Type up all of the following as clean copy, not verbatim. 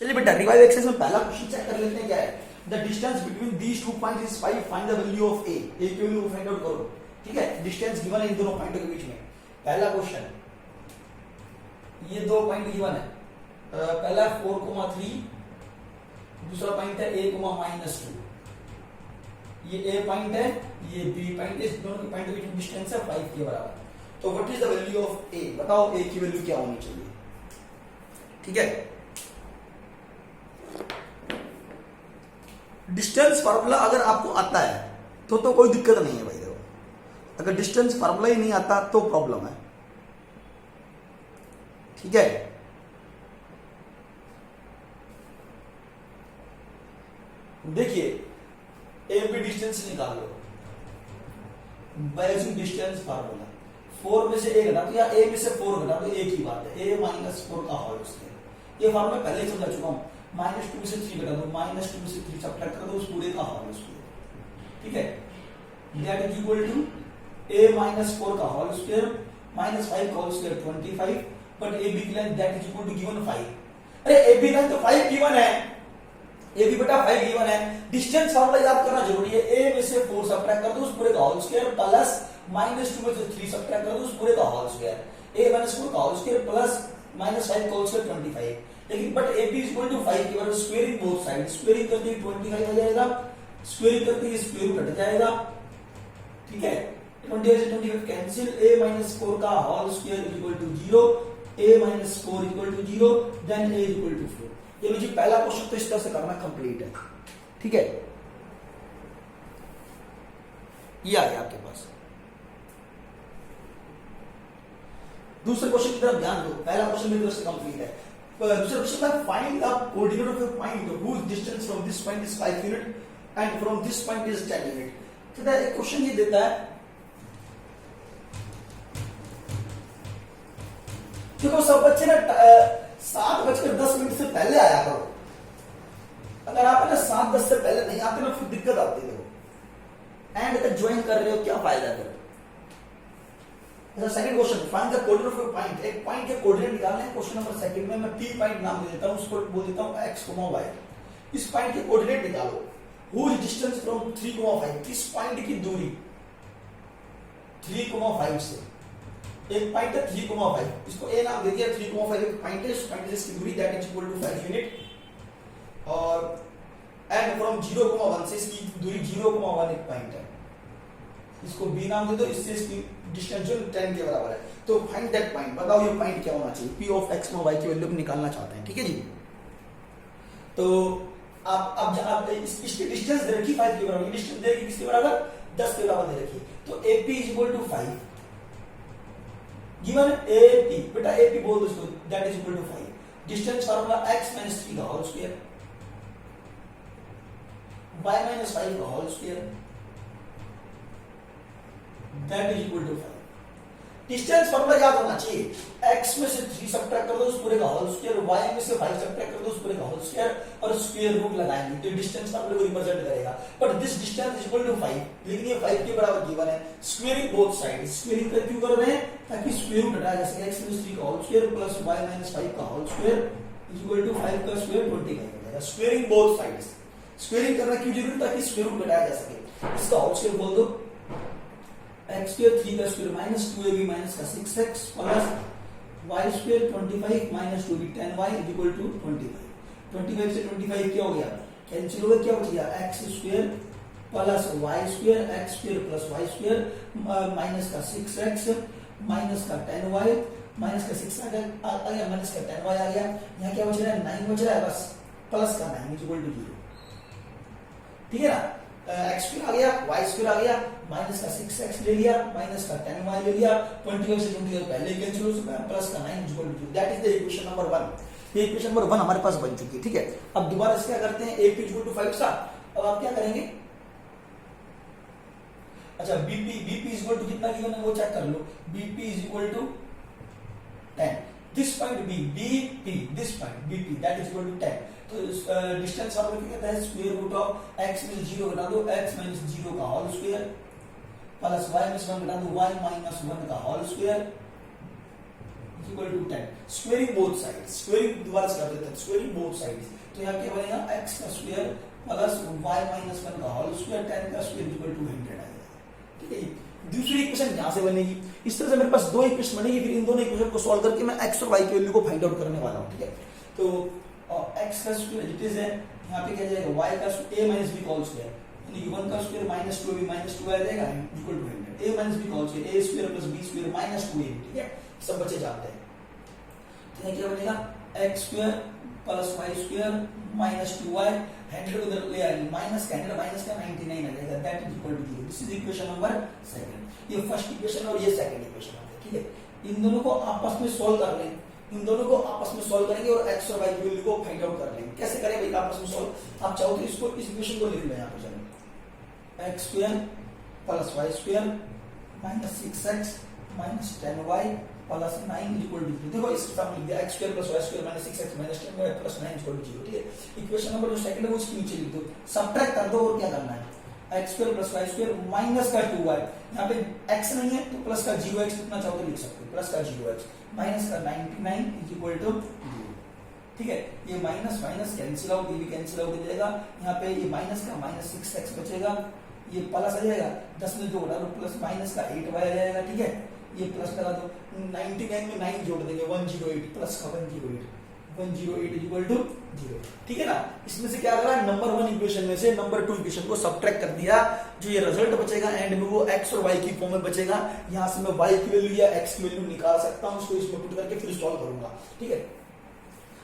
चलिए बेटा revive exercise में पहला क्वेश्चन चेक कर लेते हैं क्या है। The distance between these two points is 5, find the value of a की वैल्यू को फाइंड आउट करो। ठीक है, डिस्टेंस गिवन है इन दोनों पॉइंटों के बीच में। पहला क्वेश्चन, ये दो पॉइंट गिवन है, पहला 4,3, दूसरा पॉइंट है a, -2। ये a पॉइंट है, ये b पॉइंट है, इस दोनों के पॉइंट के बीच में डिस्टेंस है 5 के बराबर। तो what is the value of a, बताओ a की वैल्यू क्या होनी चाहिए। ठीक है, डिस्टेंस फार्मूला अगर आपको आता है तो कोई दिक्कत नहीं है भाई। देखो, अगर डिस्टेंस फार्मूला ही नहीं आता तो प्रॉब्लम है। ठीक है, देखिए ए बी डिस्टेंस निकाल लो बाय यूजिंग डिस्टेंस फार्मूला। 4 में से a घटा दो या a में से 4 घटा दो, एक ही बात है, a -4 का होल स्क्वायर। ये फार्मूला पहले ही समझा चुका हूं। -2 में से 3 घटा दो, -2 में से 3 सब्ट्रैक्ट कर दो, उस पूरे का होल स्क्वायर। ठीक है, that is equal to a -4 का होल स्क्वायर -5 का whole square 25, but a b की line that is equal to given 5। अरे a b लाइन तो 5 गिवन है, a b बेटा 5 गिवन है। डिस्टेंस फार्मूला याद करना जरूरी है। a में से 4 सब्ट्रैक्ट कर दो, उस पूरे का होल स्क्वायर प्लस -2 में से 3 सब्ट्रैक्ट कर दो, उस पूरे का होल स्क्वायर। a -4 का होल स्क्वायर प्लस -5 का होल स्क्वायर 25। लेकिन but a b equal to 5 के बाद स्क्वेयरिंग बोथ साइड, स्क्वेयरिंग करते ही 25 आ जाएगा, स्क्वेयरिंग करते ही स्क्वायर रूट हट जाएगा। ठीक है, 25 से 25 कैंसिल, a -4 का whole square equal to 0, a -4 equal to 0, then a equal to 4। ये लीजिए पहला क्वेश्चन तो इस तरह से करना कंप्लीट है। ठीक है, ये आ गया आपके पास। दूसरे क्वेश्चन की तरफ ध्यान दो, पहला क्वेश्चन मेरी तरफ से कंप्लीट है। दूसरा क्वेश्चन है find the coordinate of a point whose distance from this point is 5 unit and from this point is 10 unit। तो एक क्वेश्चन ये देता है, देखो सब बच्चे ना 7:10 से पहले आया करो। अगर आप ना 7:10 से पहले नहीं आते ना फिर दिक्कत आती है। एंड तक ज्वाइन कर रहे हो, क्या फायदा फिर। Second question, find the coordinate of a point. एक पॉइंट के कोऑर्डिनेट निकालने हैं। क्वेश्चन नंबर सेकंड में मैं p पॉइंट नाम दे देता हूं, उसको बोल देता हूं x, y। इस पॉइंट के कोऑर्डिनेट निकालो। whose distance from 3, 5, किस पॉइंट की दूरी 3, 5 से। एक पॉइंट है 3, 5, इसको a नाम दे दिया। 3, 5 एक पॉइंट है, इस पॉइंट से इसकी दूरी that is equal to 5 unit. और एंड फ्रॉम 0, 1 से इसकी दूरी 0, 1 एक पॉइंट है, इसको b नाम दे दो। इससे इसकी डिस्टेंस जो 10 के बराबर है। तो फाइंड दैट पॉइंट, बताओ ये पॉइंट क्या होना चाहिए। p ऑफ x, y की वैल्यू निकालना चाहते हैं। ठीक है जी, तो आप इसकी डिस्टेंस दे रखी 5 के बराबर, डिस्टेंस दे रखी किसके बराबर, 10 के बराबर दे रखी। तो AP is equal to 5 given AP, बेटा AP बोल दो इसको, that is equal to 5। Distance formula x - 3 का होल स्क्वायर, y - 5 का whole square, that is equal to 5। Distance formula याद होना चाहिए। x में से 3 सब्ट्रैक्ट कर दो, उस पूरे का होल स्क्वायर, y में से 5 सब्ट्रैक्ट कर दो, उस पूरे का होल स्क्वायर, और स्क्वायर रूट लगाएंगे तो डिस्टेंस फार्मूला को रिप्रेजेंट करेगा। But this distance is equal to 5, लेकिन ये 5 के बराबर गिवन है। स्क्वेयरिंग बोथ साइड, स्क्वेयरिंग कर क्यों कर रहे हैं, ताकि स्क्वायर रूट हटाया जा सके। x - 3 का होल स्क्वायर प्लस y - 5 का whole square is equal to 5 का स्क्वायर 25 हो जाएगा। स्क्वेयरिंग बोथ साइड्स, स्क्वेयरिंग करना क्यों जरूरी, ताकि स्क्वायर रूट हटाया जा सके। इसका होल स्क्वायर बोल दो, x स्क्वायर 3 का स्क्वायर -2ab माइनस का 6x plus y square 25 -2b 10y is equal to 25। 25 से 25 क्या हो गया, कैंसिल हो गया, क्या बच गया, x square plus y square, x square plus y square minus का 6x माइनस का 10y माइनस का 6 आ गया, माइनस का 10y आ गया। यहाँ क्या बच रहा है, 9 बच रहा है, बस प्लस का 9 इज इक्वल टू 0। ठीक है ना, x स्क्वायर आ गया, y स्क्वायर आ गया, माइनस का 6x ले लिया, माइनस का 10y ले लिया, 25 से 25 पहले कैंसिल हो चुका है, प्लस का 9 is equal to 0। That is the equation number 1। ये इक्वेशन नंबर 1 हमारे पास बन चुकी है। ठीक है, अब दोबारा इसका क्या करते हैं, AP इक्वल टू 5 सा। अब आप क्या करेंगे, अच्छा BP इज इक्वल टू कितना गिवन है वो चेक कर लो। BP is equal to 10, this point BP, this point BP that is equal to 10। तो डिस्टेंस फार्मूला क्या कहता है, स्क्वायर रूट ऑफ x में 0 घटा दो, x - 0 का होल स्क्वायर प्लस y - 1 घटा दो, y - 1 का whole square equal to 10, squaring both sides, squaring दोबारा से कर देते हैं, स्क्वेयरिंग बोथ साइड्स, तो यहाँ क्या बनेगा x का स्क्वायर प्लस y माइनस 1 का होल स्क्वायर 10 का स्क्वायर इक्वल टू 100 आ जाएगा। ठीक है, दूसरी इक्वेशन यहाँ से बनेगी। इस तरह से मेरे पास दो इक्वेशन बनेगी, फिर इन दोनों इक्वेशन को सॉल्व करके मैं x और y की वैल्यू को फाइंड आउट करने वाला हूँ। ठीक है, तो x का स्क्वायर इट इज है, यहाँ पे क्या जाएगा y का a minus b whole square, यानी कि 1 का स्क्वायर माइनस 2b माइनस 2 आ जाएगा equal to 100, a minus b whole square a square plus b square minus 2a। ठीक है, सब बच्चे जानते हैं। तो क्या बनेगा x square plus y square minus 2y, 100 उधर ले आएंगे, माइनस का 100 माइनस का 99 आ जाएगा, that is equal to 0। This is equation number 2, ये फर्स्ट इक्वेशन और ये सेकंड इक्वेशन है। ठीक है, इन दोनों को आपस में सॉल्व कर लें, इन दोनों को आपस में सॉल्व करेंगे और x और y की वैल्यू को फाइंड आउट कर लेंगे। कैसे करें भाई आपस में सॉल्व? आप चाहो तो इसको इस इक्वेशन को लिख लो यहाँ पे, चलो x square plus y square minus 6x minus 10y plus 9 equal to 0। देखो इसके सामने लिख दिया x square plus y square minus 6x minus 10y plus 9 equal to 0। ठीक है, इक्वेशन नंबर जो सेकंड है वो उसके नीचे लिख दो, सबट्रैक्ट कर दो और क्या करना है x square plus y square minus का 2y, यहाँ पे x नहीं है तो प्लस का 0x लिखना चाहो तो लिख सकते हो, प्लस का 0x माइनस का 99 इक्वल टू 0। ठीक है, ये माइनस माइनस कैंसिल आउट, ये भी कैंसिल आउट हो जाएगा, यहाँ पे ये माइनस का माइनस 6x बचेगा, ये प्लस आ जाएगा, 10 में जोड़ दो प्लस माइनस का 8y आ जाएगा। ठीक है, ये प्लस लगा दो, 99 में 9 जोड़ देंगे 108 प्लस का 108 इक्वल टू 0। ठीक है ना, इसमें से क्या करा, नंबर 1 इक्वेशन में से नंबर 2 इक्वेशन को सबट्रैक्ट कर दिया, जो ये रिजल्ट बचेगा एंड में वो x और y की फॉर्म में बचेगा। यहाँ से मैं y की वैल्यू या x की वैल्यू निकाल सकता हूँ, उसको इसमें पुट करके फिर सॉल्व करूंगा। ठीक है,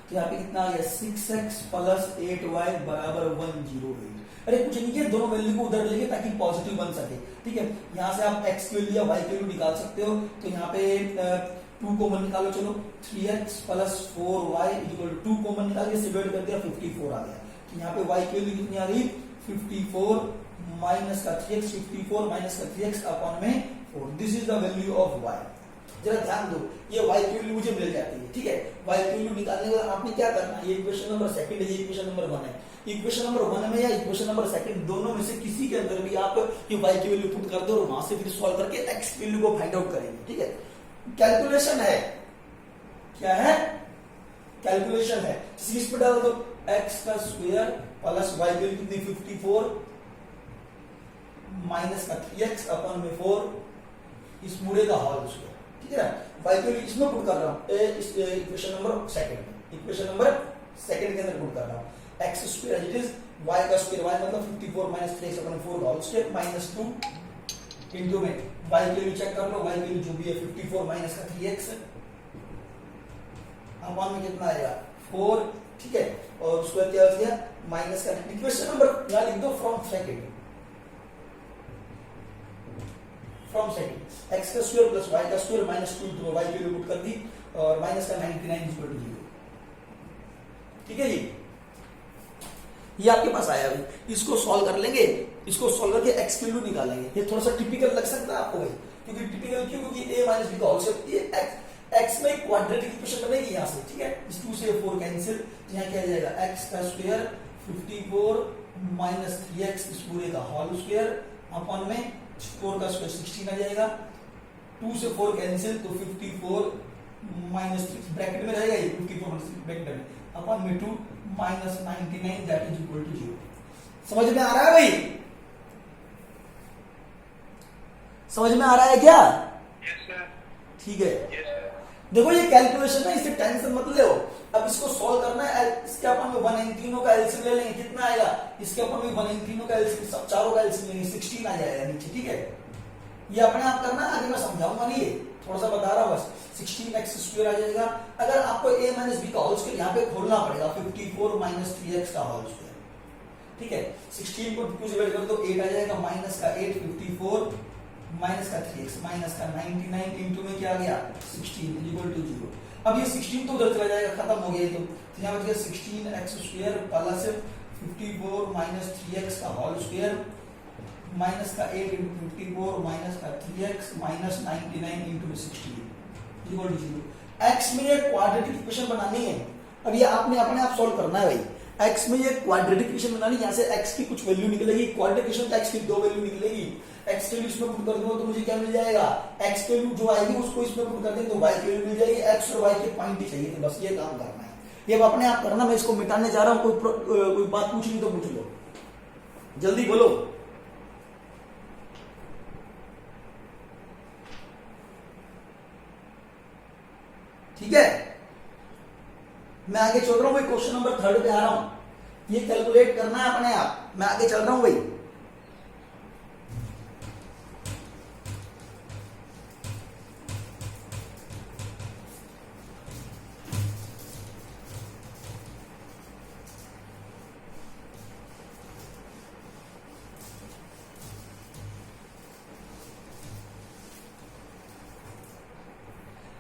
तो यहाँ पे कितना आ गया 6x प्लस 8y बराबर 108। अरे कुछ नहीं है, दोनों वैल्यू को उधर लेंगे ताकि पॉजिटिव बन सके। ठीक है, यहाँ से आप x की वैल्यू या y की वैल्यू निकाल सकते हो, तो यहाँ पे 2 कॉमन निकालो, चलो 3x plus 4y equal to 2 common निकाल के डिवाइड कर दिया 54 आ गया। तो यहाँ पे y की वैल्यू कितनी आ गई 54 माइनस का 3x, 54 माइनस का 3x अपॉन में 4, this is the value of y। जरा ध्यान दो, ये y की वैल्यू मुझे मिल जाती है। ठीक है, y की वैल्यू निकालने के बाद आपने क्या करना है, ये इक्वेशन नंबर 2 है, ये इक्वेशन नंबर 1 है। इक्वेशन नंबर 1 में या इक्वेशन नंबर 2 दोनों में से किसी के अंदर भी आप ये y की वैल्यू पुट कर दो और वहां से फिर सॉल्व करके x की वैल्यू को फाइंड आउट करेंगे। ठीक है, कैलकुलेशन है, क्या है, कैलकुलेशन है। इस पे डाल दो x का स्क्वायर प्लस y की वैल्यू कितनी 54 माइनस का 3x अपॉन में 4, इस पूरे का होल स्क्वायर। ठीक है ना, y की वैल्यू इसमें पुट कर रहा हूं, इक्वेशन नंबर 2, इक्वेशन नंबर 2 के अंदर पुट कर रहा हूं, x square it is y का स्क्वायर, y मतलब 54 माइनस 3x अपॉन 4 का होल स्क्वायर माइनस 2 इनटू में y की वैल्यू चेक कर लो, y की वैल्यू जो भी है 54 माइनस का 3x अपॉन में कितना आएगा 4। ठीक है, और उसको क्या हो गया माइनस का, इक्वेशन नंबर यहां लिख दो फ्रॉम सेकंड, x का स्क्वायर प्लस y का स्क्वायर माइनस 2 इनटू y की वैल्यू पुट कर दी और माइनस का 99 इक्वल टू 0। ठीक है, ये आपके पास आया भाई, इसको सॉल्व कर लेंगे, इसको सॉल्व करके x की वैल्यू निकालेंगे। ये थोड़ा सा टिपिकल लग सकता है आपको भाई, क्योंकि टिपिकल क्यों, क्योंकि a माइनस b का होल स्क्वायर, ये x में क्वाड्रेटिक इक्वेशन बनेगी यहाँ से। ठीक है, इस 2 से 4 कैंसिल, तो यहाँ क्या आ जाएगा x का स्क्वायर 54 माइनस 3x इस पूरे का होल स्क्वायर अपॉन में 4 का स्क्वायर 16 आ जाएगा, 2 से 4 कैंसिल, तो 54 माइनस ब्रैकेट में रहेगा ये 54 माइनस ब्रैकेट में अपॉन में 2 minus 99 that is equal to 0। समझ में आ रहा है भाई, समझ में आ रहा है क्या? Yes sir. ठीक है, यस सर। देखो ये कैलकुलेशन है, इससे टेंशन मत ले। अब इसको सॉल्व करना है, इसके अपन में 1 इन तीनों का एलसीएम ले लेंगे, कितना आएगा, इसके अपन में 1 इन तीनों का एलसीएम, सब चारों का एलसीएम लेंगे, 16 आ जाएगा नीचे। ठीक है, ये अपने आप करना, आगे मैं समझाऊंगा नहीं, ये थोड़ा सा बता रहा हूं बस। 16x स्क्वायर आ जाएगा, अगर आपको a माइनस b का होल स्क्वायर यहाँ पे खोलना पड़ेगा 54 माइनस 3x का होल स्क्वायर। ठीक है, 16 को 2 से डिवाइड कर दो 8 आ जाएगा, माइनस का 8 54 माइनस का 3x माइनस का 99 इनटू में क्या आ गया 16 इक्वल टू 0। अब ये 16 तो उधर चला जाएगा, खत्म हो गया, तो यहाँ बच गया 16x square plus 54 minus 3x का होल स्क्वायर माइनस का 8 इंटू 54 माइनस का 3x minus 99 into 16 equal to 0। x में ये क्वाड्रेटिक इक्वेशन बनानी है, अब ये आपने अपने आप सॉल्व करना है भाई। x में ये क्वाड्रेटिक इक्वेशन बनानी है, यहाँ से x की कुछ वैल्यू निकलेगी, क्वाड्रेटिक इक्वेशन तो x की 2 वैल्यू निकलेगी, x की वैल्यू इसमें पुट कर दूंगा तो मुझे क्या मिल जाएगा, x की वैल्यू जो आएगी उसको इसमें पुट कर देंगे तो y की वैल्यू मिल जाएगी। x और y के पॉइंट ही चाहिए, तो बस ये काम करना है। ये अब अपने आप करना, मैं इसको मिटाने जा रहा हूं। कोई बात पूछनी तो पूछ लो, जल्दी बोलो। ठीक है, मैं आगे चल रहा हूं भाई, क्वेश्चन नंबर 3 पे आ रहा हूं। ये कैलकुलेट करना है अपने आप, मैं आगे चल रहा हूं भाई।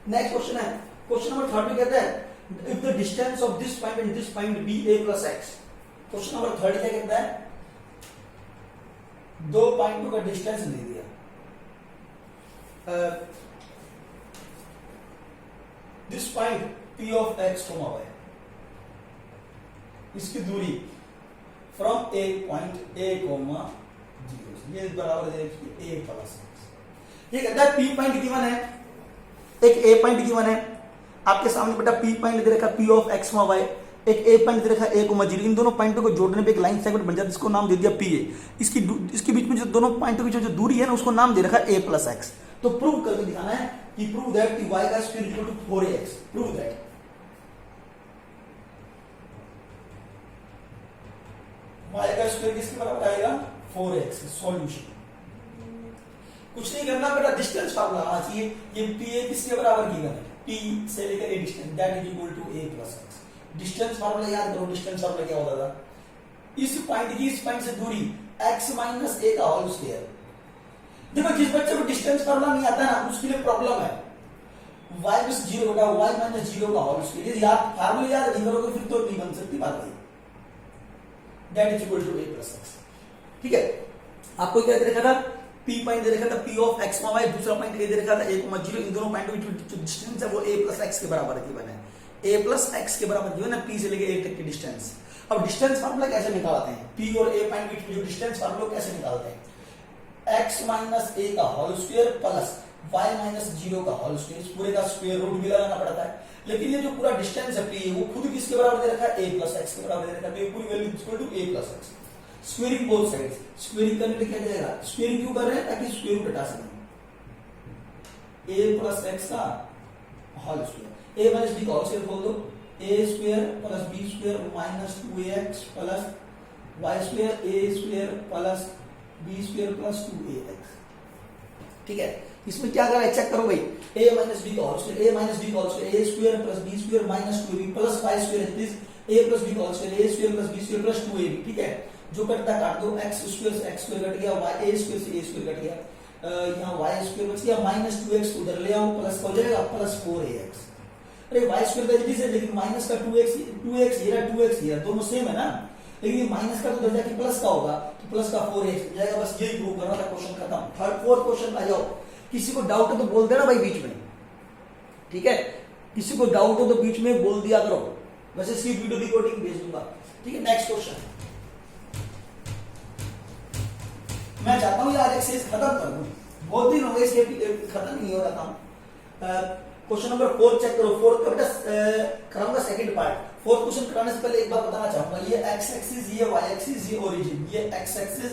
नेक्स्ट क्वेश्चन है, क्वेश्चन नंबर 3 कहता है if the distance of this point and this point be a plus x. Question number 3 क्या कहता है, दो पॉइंटों का डिस्टेंस दे दिया, this point p of x comma y, इसकी दूरी from a point a comma 0, ये बराबर है a प्लस एक्स। ये कहता है p पॉइंट गिवन है, एक a पॉइंट गिवन है आपके सामने बेटा, p पॉइंट दे रखा p ऑफ x y, एक a पॉइंट दे रखा a कोमा 0। इन दोनों पॉइंटों को जोड़ने पे एक लाइन सेगमेंट बन जाता है, इसको नाम दे दिया pa। इसके बीच में जो दोनों पॉइंटों की जो दूरी है ना, उसको नाम दे रखा a प्लस एक्स। तो प्रूव करके दिखाना है कि प्रूव दैट कि y का square equal to 4ax। Prove that y का स्क्वायर किसके बराबर आएगा, 4x। सॉल्यूशन कुछ नहीं करना बेटा, डिस्टेंस फार्मूला आना चाहिए। ये pa किसके बराबर गिवन है, p से लेकर a distance, that is equal to a plus x. Distance formula याद करो, डिस्टेंस फार्मूला क्या होता था, इस पॉइंट की इस पॉइंट से दूरी x माइनस a का होल स्क्वायर। देखो जिस बच्चे को डिस्टेंस फार्मूला नहीं आता ना, उसके लिए प्रॉब्लम है। y माइनस 0 होगा, y माइनस 0 का होल स्क्वायर, यदि आप फार्मूला याद नहीं करोगे फिर तो नहीं बन सकती बात भाई। That is equal to a plus x. ठीक है, आपको क्या दे रखा था, p पॉइंट दे रखा था p ऑफ x y, दूसरा पॉइंट a दे रखा था a 0। इन दोनों पॉइंटों के बीच जो डिस्टेंस है वो a प्लस x के बराबर गिवन है, a प्लस x के बराबर गिवन है, p से लेके a तक की डिस्टेंस। अब डिस्टेंस फार्मूला कैसे निकालते हैं, p और a पॉइंट बीच में जो डिस्टेंस फार्मूला कैसे निकालते हैं, x माइनस a का whole square plus y minus 0 का होल स्क्वायर, इस पूरे का स्क्वायर रूट भी लगाना पड़ता है। लेकिन ये जो पूरा डिस्टेंस है p, वो खुद किसके बराबर दे रखा है, a प्लस x के बराबर दे रखा है, तो ये पूरी value equal to a plus x। Squaring both sides, squaring करने पे क्या जाएगा, स्क्वेयरिंग क्यों कर रहे हैं, ताकि स्क्वायर रूट हटा सकें, a प्लस x का whole square, a minus b का होल स्क्वायर बोल दो, a square plus b square minus 2ax plus y square a square plus b square plus 2ax। ठीक है, इसमें क्या कर रहा है चेक करो भाई, a माइनस b का whole square, a minus b का whole square, a square plus b square minus 2ab plus y square is a plus b का whole square, a square plus b square plus 2ab। ठीक है, जो कटता काट दो, x square से x square कट गया, y a स्क्वायर से a स्क्वायर कट गया, यहाँ y स्क्वायर बच गया, माइनस 2x उधर ले आओ, प्लस हो जाएगा प्लस 4ax। अरे y स्क्वायर तो इजी है, लेकिन माइनस का 2x ये रहा, 2x ये रहा, दोनों सेम है ना, लेकिन ये माइनस का तो उधर जाके प्लस का होगा, तो प्लस का 4x हो जाएगा। बस यही प्रूव करना था, क्वेश्चन खत्म। थर्ड फोर्थ क्वेश्चन आ जाओ। किसी को डाउट हो तो बोल देना भाई बीच में, ठीक है, किसी को डाउट हो तो बीच में बोल दिया करो, वैसे इसकी वीडियो रिकॉर्डिंग भेज दूंगा। ठीक है, नेक्स्ट क्वेश्चन। मैं चाहता हूं यार एक्सरसाइज खत्म कर दूं, बहुत दिन हो गए इसके खत्म नहीं हो रहा था। क्वेश्चन नंबर 4 चेक करो। 4 का बेटा कराऊंगा सेकंड पार्ट। फोर्थ क्वेश्चन कराने से पहले एक बात बताना चाहूंगा, ये एक्स एक्सिस, ये वाई एक्सिस, ये ओरिजिन, ये एक्स एक्सिस,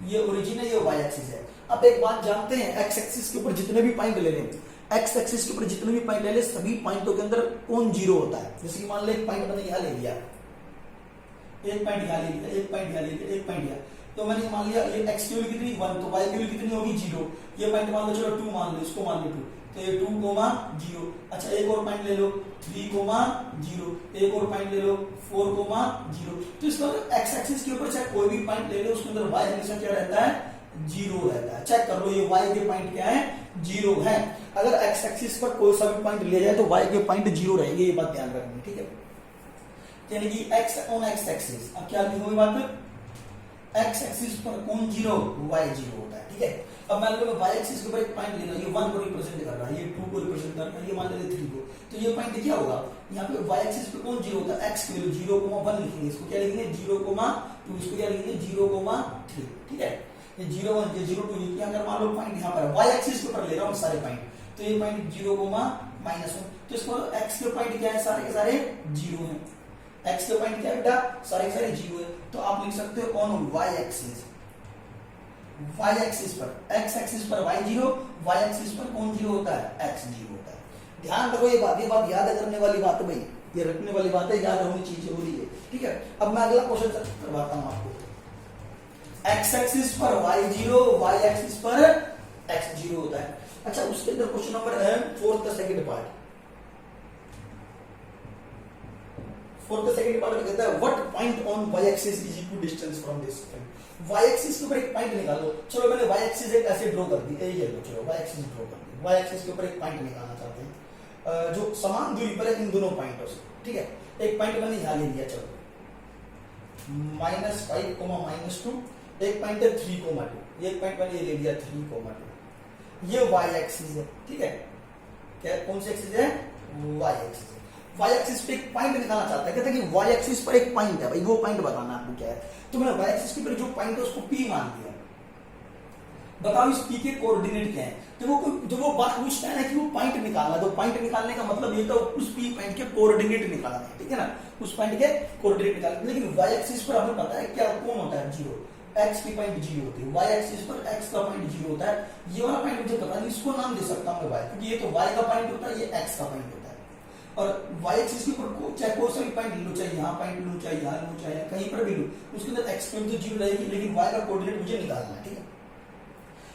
ये ओरिजिन है, ये वाई एक्सिस है। अब एक बात जानते हैं, एक्स एक्सिस के ऊपर जितने भी पॉइंट ले लें, एक्स एक्सिस के ऊपर जितने भी पॉइंट ले लें, सभी पॉइंटों के अंदर कौन जीरो होता है। जैसे कि मान लो एक पॉइंट मैंने यहाँ ले लिया, एक पॉइंट यहाँ ले लिया, एक पॉइंट यहाँ ले लिया, एक पॉइंट यहाँ, तो मैंने मान लिया ये एक्स की वैल्यू कितनी 1, तो वाई की वैल्यू कितनी होगी 0। ये पॉइंट मान लो, चलो 2 मान लो, इसको मान लो 2, तो ये 2, 0। अच्छा एक और पॉइंट ले लो 3, 0, एक और पॉइंट ले लो 4, 0। तो इसका एक्स एक्सिस के ऊपर चाहे कोई भी पॉइंट ले लो, उसके अंदर वाई हमेशा क्या रहता है, 0 रहता है। चेक कर लो, ये वाई के पॉइंट क्या है, 0 है। अगर एक्स एक्सिस पर कोई सा भी पॉइंट ले जाए तो वाई के पॉइंट 0 रहेंगे, ये बात ध्यान रखनी, ठीक है। यानी कि एक्स ऑन एक्स एक्सिस, अब क्या लिखोगे बात में, एक्स एक्सिस पर कौन 0, वाई 0 होता है, ठीक है। अब मान लो वाई एक्सिस के ऊपर एक पॉइंट लेना, ये 1 को रिप्रेजेंट कर रहा है, ये 2 को रिप्रेजेंट कर रहा है, ये मान लेते 3 को, तो ये पॉइंट क्या होगा, यहाँ पे वाई एक्सिस पे कौन 0 होता है, एक्स की वैल्यू 0, 1 लिखेंगे, इसको क्या लिखेंगे 0, 2, इसको क्या लिखेंगे 0, 3, ठीक है। ये 0 1 ये 0 2 ये अगर मान लो पॉइंट यहाँ पर y एक्सिस के ऊपर ले रहा हूँ सारे पॉइंट, तो ये पॉइंट 0 -1, तो इसको x के पॉइंट क्या है, सारे के सारे 0 हैं। x के पॉइंट क्या है बेटा, सारे के सारे 0 है, तो आप लिख सकते हो ऑन y एक्सिस पर x एक्सिस पर y 0, y एक्सिस पर कौन 0 होता है, x 0 होता है। ध्यान रखो ये बात याद करने वाली बात है भाई, ये रखने वाली बात है, याद होनी चीज जरूरी है, ठीक है। अब मैं अगला क्वेश्चन करवाता हूं आपको। x एक्सिस पर y 0, y एक्सिस पर x 0 होता है। अच्छा, उसके अंदर क्वेश्चन नंबर है फोर्थ का सेकंड पार्ट में कहता है what point on y axis is equal distance from this point. y axis के ऊपर एक पॉइंट निकालो। चलो मैंने y एक्सिस एक ऐसे ड्रॉ कर दी, ये लो, चलो y एक्सिस ड्रॉ कर दी। y एक्सिस के ऊपर एक पॉइंट निकालना चाहते हैं जो समान दूरी पर है इन दोनों पॉइंटों से, ठीक है। एक पॉइंट मैंने यहां ले लिया, चलो -5, -2, एक पॉइंट है 3, 2, एक पॉइंट मैंने ये ले लिया 3, 2, ये y एक्सिस है, ठीक है। क्या कौन सी एक्सिस है, y एक्सिस। y एक्सिस पे एक पॉइंट निकालना चाहता है, कहते हैं कि y एक्सिस पर एक पॉइंट है भाई, वो पॉइंट बताना आपको क्या है। तो मैंने y एक्सिस के ऊपर जो पॉइंट है उसको p मान दिया। बताओ इस p के कोऑर्डिनेट क्या है। तो वो बात पूछता है ना कि वो पॉइंट निकालना, तो पॉइंट निकालने का मतलब ये तो उस p पॉइंट के कोऑर्डिनेट निकालना है, ठीक है ना, उस पॉइंट के कोऑर्डिनेट निकालना। लेकिन y एक्सिस पर हमें पता है क्या कौन होता है, 0, x की पॉइंट 0 होती है, y एक्सिस पर x का पॉइंट 0 होता है। ये वाला पॉइंट मुझे पता नहीं, इसको नाम दे सकता हूं मैं y, क्योंकि ये तो y का पॉइंट होता है, ये x का पॉइंट होता है। और y एक्सिस के ऊपर चाहे कोई सा भी पॉइंट लो, चाहे यहाँ पॉइंट लो, चाहे यहाँ लो, चाहे कहीं पर भी लो, उसके अंदर x पॉइंट तो 0 रहेगी, लेकिन y का कोऑर्डिनेट मुझे निकालना है, ठीक है।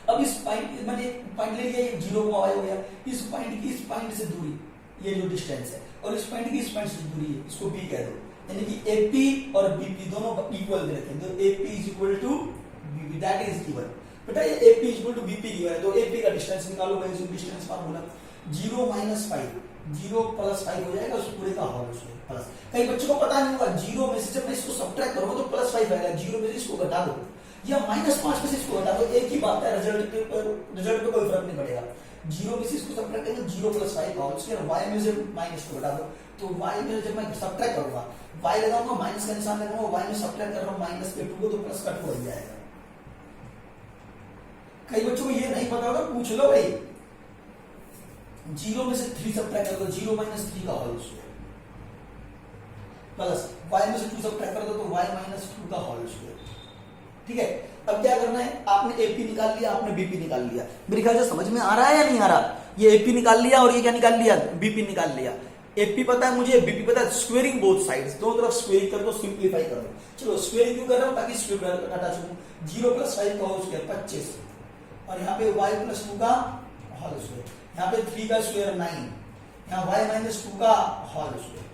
अब इस पॉइंट मैंने पॉइंट ले लिया, ये 0 y हो गया। इस पॉइंट की इस पॉइंट से दूरी, ये जो डिस्टेंस है, और इस पॉइंट की इस पॉइंट से दूरी है, इसको b कह दो, यानी कि AP और BP दोनों इक्वल दे रखे हैं। तो AP is equal to BP, that is given. बेटा ये AP is equal to BP given है, तो AP का डिस्टेंस निकालो भाई, जो डिस्टेंस फार्मूला 0 - 5, 0 + 5 हो जाएगा, उस पूरे का होल स्क्वायर प्लस। कई बच्चों को पता नहीं होगा, 0 में से जब मैं इसको सब्ट्रैक्ट करूंगा तो +5 आएगा, 0 में से इसको घटा दो या -5 में से इसको घटा दो, एक ही बात है, रिजल्ट पे कोई फर्क नहीं पड़ेगा। 0 में से इसको सब्ट्रैक्ट करेंगे, 0 + 5 का होल स्क्वायर, y में से माइनस को घटा दो, तो y में जब मैं सब्ट्रैक्ट करूंगा, y लगाऊंगा, माइनस का निशान लगाऊंगा, y में सब्ट्रैक्ट कर रहा हूं माइनस के 2 को, तो प्लस का 2 हो जाएगा। कई बच्चों को ये नहीं पता होगा, पूछ लो भाई। 0 में से 3 सब्ट्रैक्ट कर दो, 0 - 3 का होल स्क्वायर प्लस y में से 2 सब्ट्रैक्ट कर दो, तो y - 2 का होल स्क्वायर, ठीक है। अब क्या करना है, आपने AP निकाल लिया, आपने BP निकाल लिया। मेरे ख्याल से समझ में आ रहा है या नहीं आ रहा। ये AP निकाल लिया और ये क्या निकाल लिया, BP निकाल लिया। AP पता है मुझे, BP पता है, स्क्वेयरिंग बोथ साइड्स, दोनों तरफ स्क्वेयरिंग कर दो, सिंपलीफाई कर दो। चलो स्क्वेयरिंग क्यों कर रहा हूं, ताकि स्क्वेयर हटा सकूं। 0 + 5 का होल स्क्वायर 25, और यहाँ पे y + 2 का होल स्क्वायर, यहाँ पे 3 का स्क्वायर 9, यहाँ y - 2 का होल स्क्वायर,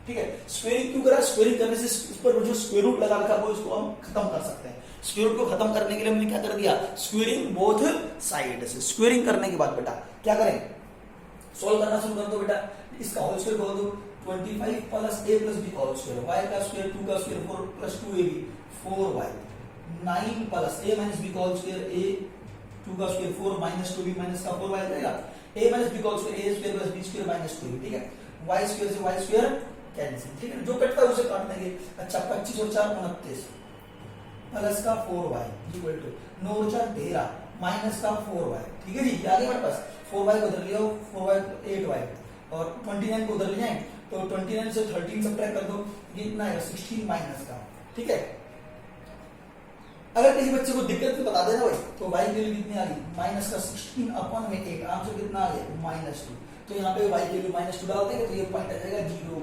ठीक है। स्क्वेयरिंग क्यों करा, स्क्वेयरिंग करने से इस पर जो स्क्वायर रूट लगा रखा है वो इसको हम खत्म कर सकते हैं। स्क्वायर रूट को खत्म करने के लिए हमने क्या कर दिया, स्क्वेयरिंग बोथ साइड से। स्क्वेयरिंग करने के बाद बेटा क्या करें, सॉल्व करना शुरू कर दो बेटा। इसका होल स्क्वायर कर दो, 25 + a + b whole square, y का स्क्वायर 2 का square 4 + 2ab 4y, 9 + a - b whole square, a 2 का स्क्वायर 4 - 2b - का 4y रहेगा, a - b whole square, a square + b square - 2b, ठीक है। y स्क्वायर से y स्क्वायर कैंसिल, ठीक है, जो कटता है उसे काट देंगे। अच्छा 25 और 4 29 प्लस का 4y इक्वल टू 9 और 4 13 माइनस का 4y, ठीक है जी। आगे हमारे पास 4y को उधर ले आओ, 4y 8y, और 29 को उधर ले जाएं, तो 29 से 13 सब्ट्रैक्ट कर दो, कितना है 16 माइनस का, ठीक है। अगर किसी बच्चे को दिक्कत तो बता देना भाई। तो y की वैल्यू कितनी आ गई, माइनस का 16/8, आंसर कितना आ गया -2। तो यहाँ पे y की वैल्यू -2 डाल देंगे, तो ये पॉइंट आ जाएगा 0,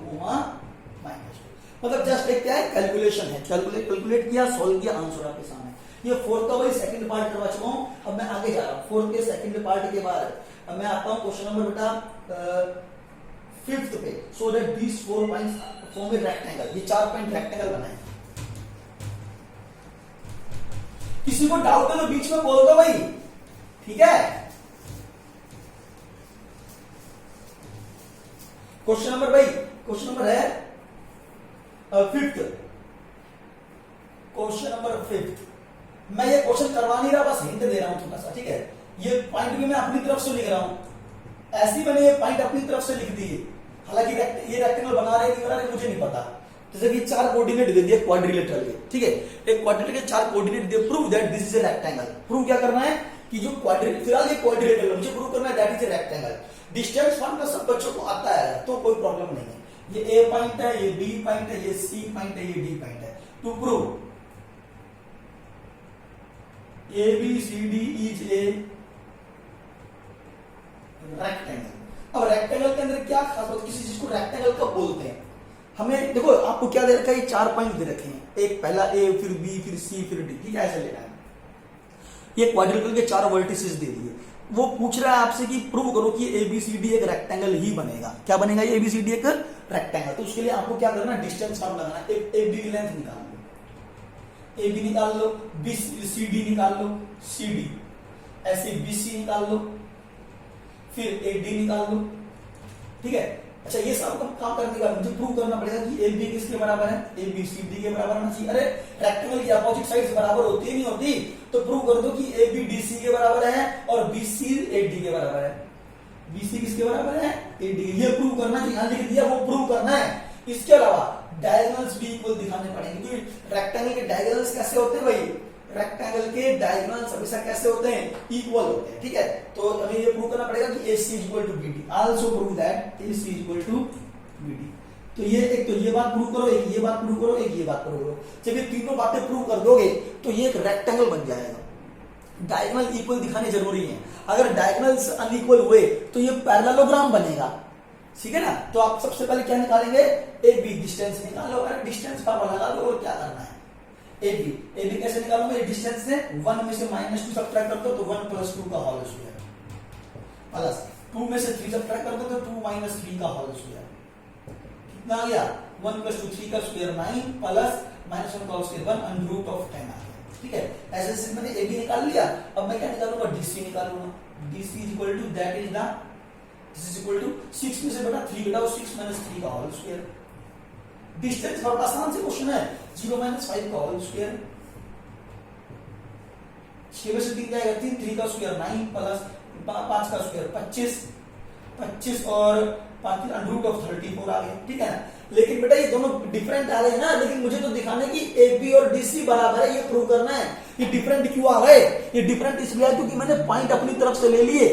-2। मतलब जस्ट एक क्या है, कैलकुलेशन है, कैलकुलेट किया, सॉल्व किया, आंसर आपके सामने। ये फोर्थ का वही सेकंड पार्ट करवा चुका हूं। अब मैं आगे जा रहा हूं, फोर्थ के सेकंड पार्ट के बाद अब मैं आता हूं क्वेश्चन नंबर बेटा 5th पे। So that these 4 points form a rectangle, ये 4 पॉइंट रेक्टेंगल बनाए। किसी को डाउट है तो बीच में बोल दो भाई, ठीक है। क्वेश्चन नंबर भाई, क्वेश्चन नंबर है 5th, क्वेश्चन नंबर 5th। मैं ये क्वेश्चन करवा नहीं रहा, बस हिंट दे रहा हूं थोड़ा सा, ठीक है। ये पॉइंट भी मैं अपनी तरफ से लिख रहा हूं, ऐसी मैंने ये पॉइंट अपनी तरफ से लिख दी है। हालांकि ये रेक्टेंगल बना रहे नहीं बना रहे मुझे नहीं पता, जैसे कि 4 कोऑर्डिनेट दे दिए क्वाड्रिलेटरल के, ठीक है, एक क्वाड्रिलेटरल के 4 कोऑर्डिनेट दिए, prove that this is a rectangle. Prove क्या करना है कि जो क्वाड्रिलेटरल, फिलहाल ये क्वाड्रिलेटरल है, मुझे प्रूव करना है that is a rectangle. Distance formula सब बच्चों को आता है तो कोई प्रॉब्लम नहीं है। ये ए पॉइंट है, ये बी पॉइंट है, ये सी पॉइंट है, ये डी पॉइंट है। To prove A B C D is a rectangle. अब रेक्टेंगल के अंदर क्या खास बात, किसी चीज को रेक्टेंगल कब बोलते हैं? हमें देखो आपको क्या दे रखा है, 4 पॉइंट दे रखे हैं, एक पहला ए, फिर बी, फिर सी, फिर डी, ठीक है, ऐसे लेना है। ये क्वाड्रिलेटरल के 4 वर्टिसेस दे दिए, वो पूछ रहा है आपसे कि प्रूव करो कि एबीसीडी एक रेक्टेंगल ही बनेगा। क्या बनेगा ये एबीसीडी एक रेक्टेंगल? तो उसके लिए आपको क्या करना है, डिस्टेंस फॉर्म लगाना है। एक बी की लेंथ निकाल लो, ए बी निकाल लो, बी सी डी निकाल लो, सी डी, ऐसे बी सी निकाल लो, फिर ए डी निकाल लो, ठीक है। अच्छा ये सब काम करने के बाद मुझे प्रूव करना पड़ेगा कि ए बी किसके बराबर है, ए बी सी डी के बराबर होना चाहिए। अरे रेक्टेंगल की अपोजिट साइड्स बराबर होती है नहीं होती? तो प्रूव कर दो कि ए बी डी सी के बराबर है और बी सी ए डी के बराबर है। बी सी किसके बराबर है, ए डी। ये प्रूव करना है, यहां लिख दिया, वो प्रूव करना है। इसके अलावा डायगोनल्स भी इक्वल दिखाने पड़ेंगे, क्योंकि रेक्टेंगल के डायगोनल्स कैसे होते हैं भाई, रेक्टेंगल के डायगोनल्स हमेशा कैसे होते हैं, इक्वल होते हैं, ठीक है। तो हमें ये प्रूव करना पड़ेगा कि AC equal to BD। Also prove that AC equal to BD। तो ये एक तो ये बात प्रूव करो, एक ये बात प्रूव करो, एक ये बात प्रूव करो। जब ये तीनों बातें प्रूव कर दोगे तो ये एक रेक्टेंगल बन जाएगा। डायगोनल इक्वल दिखाने जरूरी है, अगर डायगोनल्स अनइक्वल हुए तो ये पैरेललोग्राम बनेगा, ठीक है ना। तो आप सबसे पहले क्या निकालेंगे, AB डिस्टेंस निकालो। अरे डिस्टेंस फॉर्मूला लगा लो, और क्या करना है, AB कैसे निकालूंगा, ये डिस्टेंस से 1 में से -2 सब्ट्रैक्ट कर दो तो 1 + 2 का होल स्क्वायर, प्लस 2 में से 3 सब्ट्रैक्ट कर दो तो 2 - 3 का होल स्क्वायर। कितना आ गया, 1 + 2 3 का स्क्वायर 9 प्लस -1 का होल स्क्वायर 1 √10 आ गया, ठीक है। ऐसे से मैंने AB निकाल लिया। अब मैं क्या निकालूंगा, DC निकालूंगा। DC equal to that is the this is equal to 6 में से बटा 3 घटाओ 6 - 3 का होल स्क्वायर। डिस्टेंस बहुत आसान से क्वेश्चन है, 0 - 5 का होल स्क्वायर, 6 में से 3 जाएगा 3, 3 का स्क्वायर 9 प्लस 5 का स्क्वायर 25 और 5 √34 आ गया, ठीक है ना। लेकिन बेटा ये दोनों डिफरेंट आ गए ना, लेकिन मुझे तो दिखाने की AB और DC बराबर है, ये प्रूव करना है। ये डिफरेंट क्यों आ गए, ये डिफरेंट इसलिए है क्योंकि मैंने पॉइंट अपनी तरफ से ले लिए,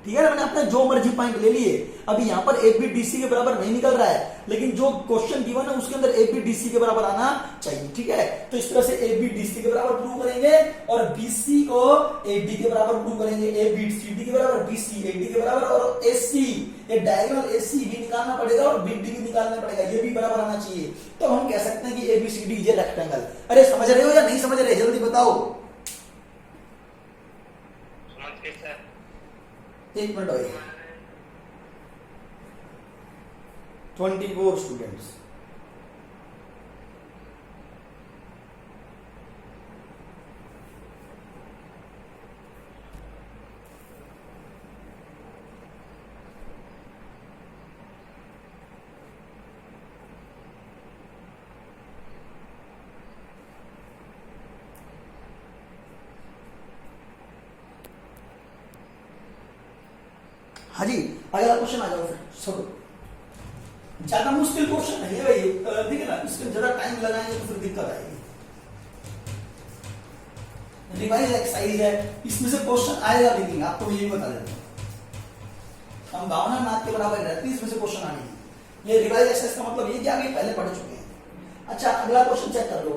ठीक है ना, मैंने अपने जो मर्जी पॉइंट ले लिए। अभी यहाँ पर AB DC के बराबर नहीं निकल रहा है, लेकिन जो क्वेश्चन गिवन है उसके अंदर AB DC के बराबर आना चाहिए, ठीक है। तो इस तरह से AB DC के बराबर प्रूव करेंगे और BC को AD के बराबर प्रूव करेंगे, AB CD के बराबर, BC AD के बराबर, और AC ये डायगोनल AC भी निकालना पड़ेगा और BD भी निकालना पड़ेगा, ये भी बराबर आना चाहिए। तो हम कह सकते हैं कि ABCD ये रेक्टेंगल। अरे समझ रहे हो या नहीं समझ रहे, जल्दी बताओ। एक मिनट होइए, 24 स्टूडेंट्स। हाँ जी, अगला क्वेश्चन आ जाओ फिर। छोड़ो, ज्यादा मुश्किल क्वेश्चन नहीं है भाई, ठीक है ना, इसमें ज्यादा टाइम लगाएंगे तो फिर दिक्कत आएगी। रिवाइज एक्सरसाइज है, इसमें से क्वेश्चन आएगा, लेकिन आपको ये बता देता हूं, हम भावना नाथ के बराबर रहती है, इसमें से क्वेश्चन आने। ये रिवाइज एक्सरसाइज का मतलब ये कि आप ये पहले पढ़ चुके हैं। अच्छा अगला क्वेश्चन चेक कर लो।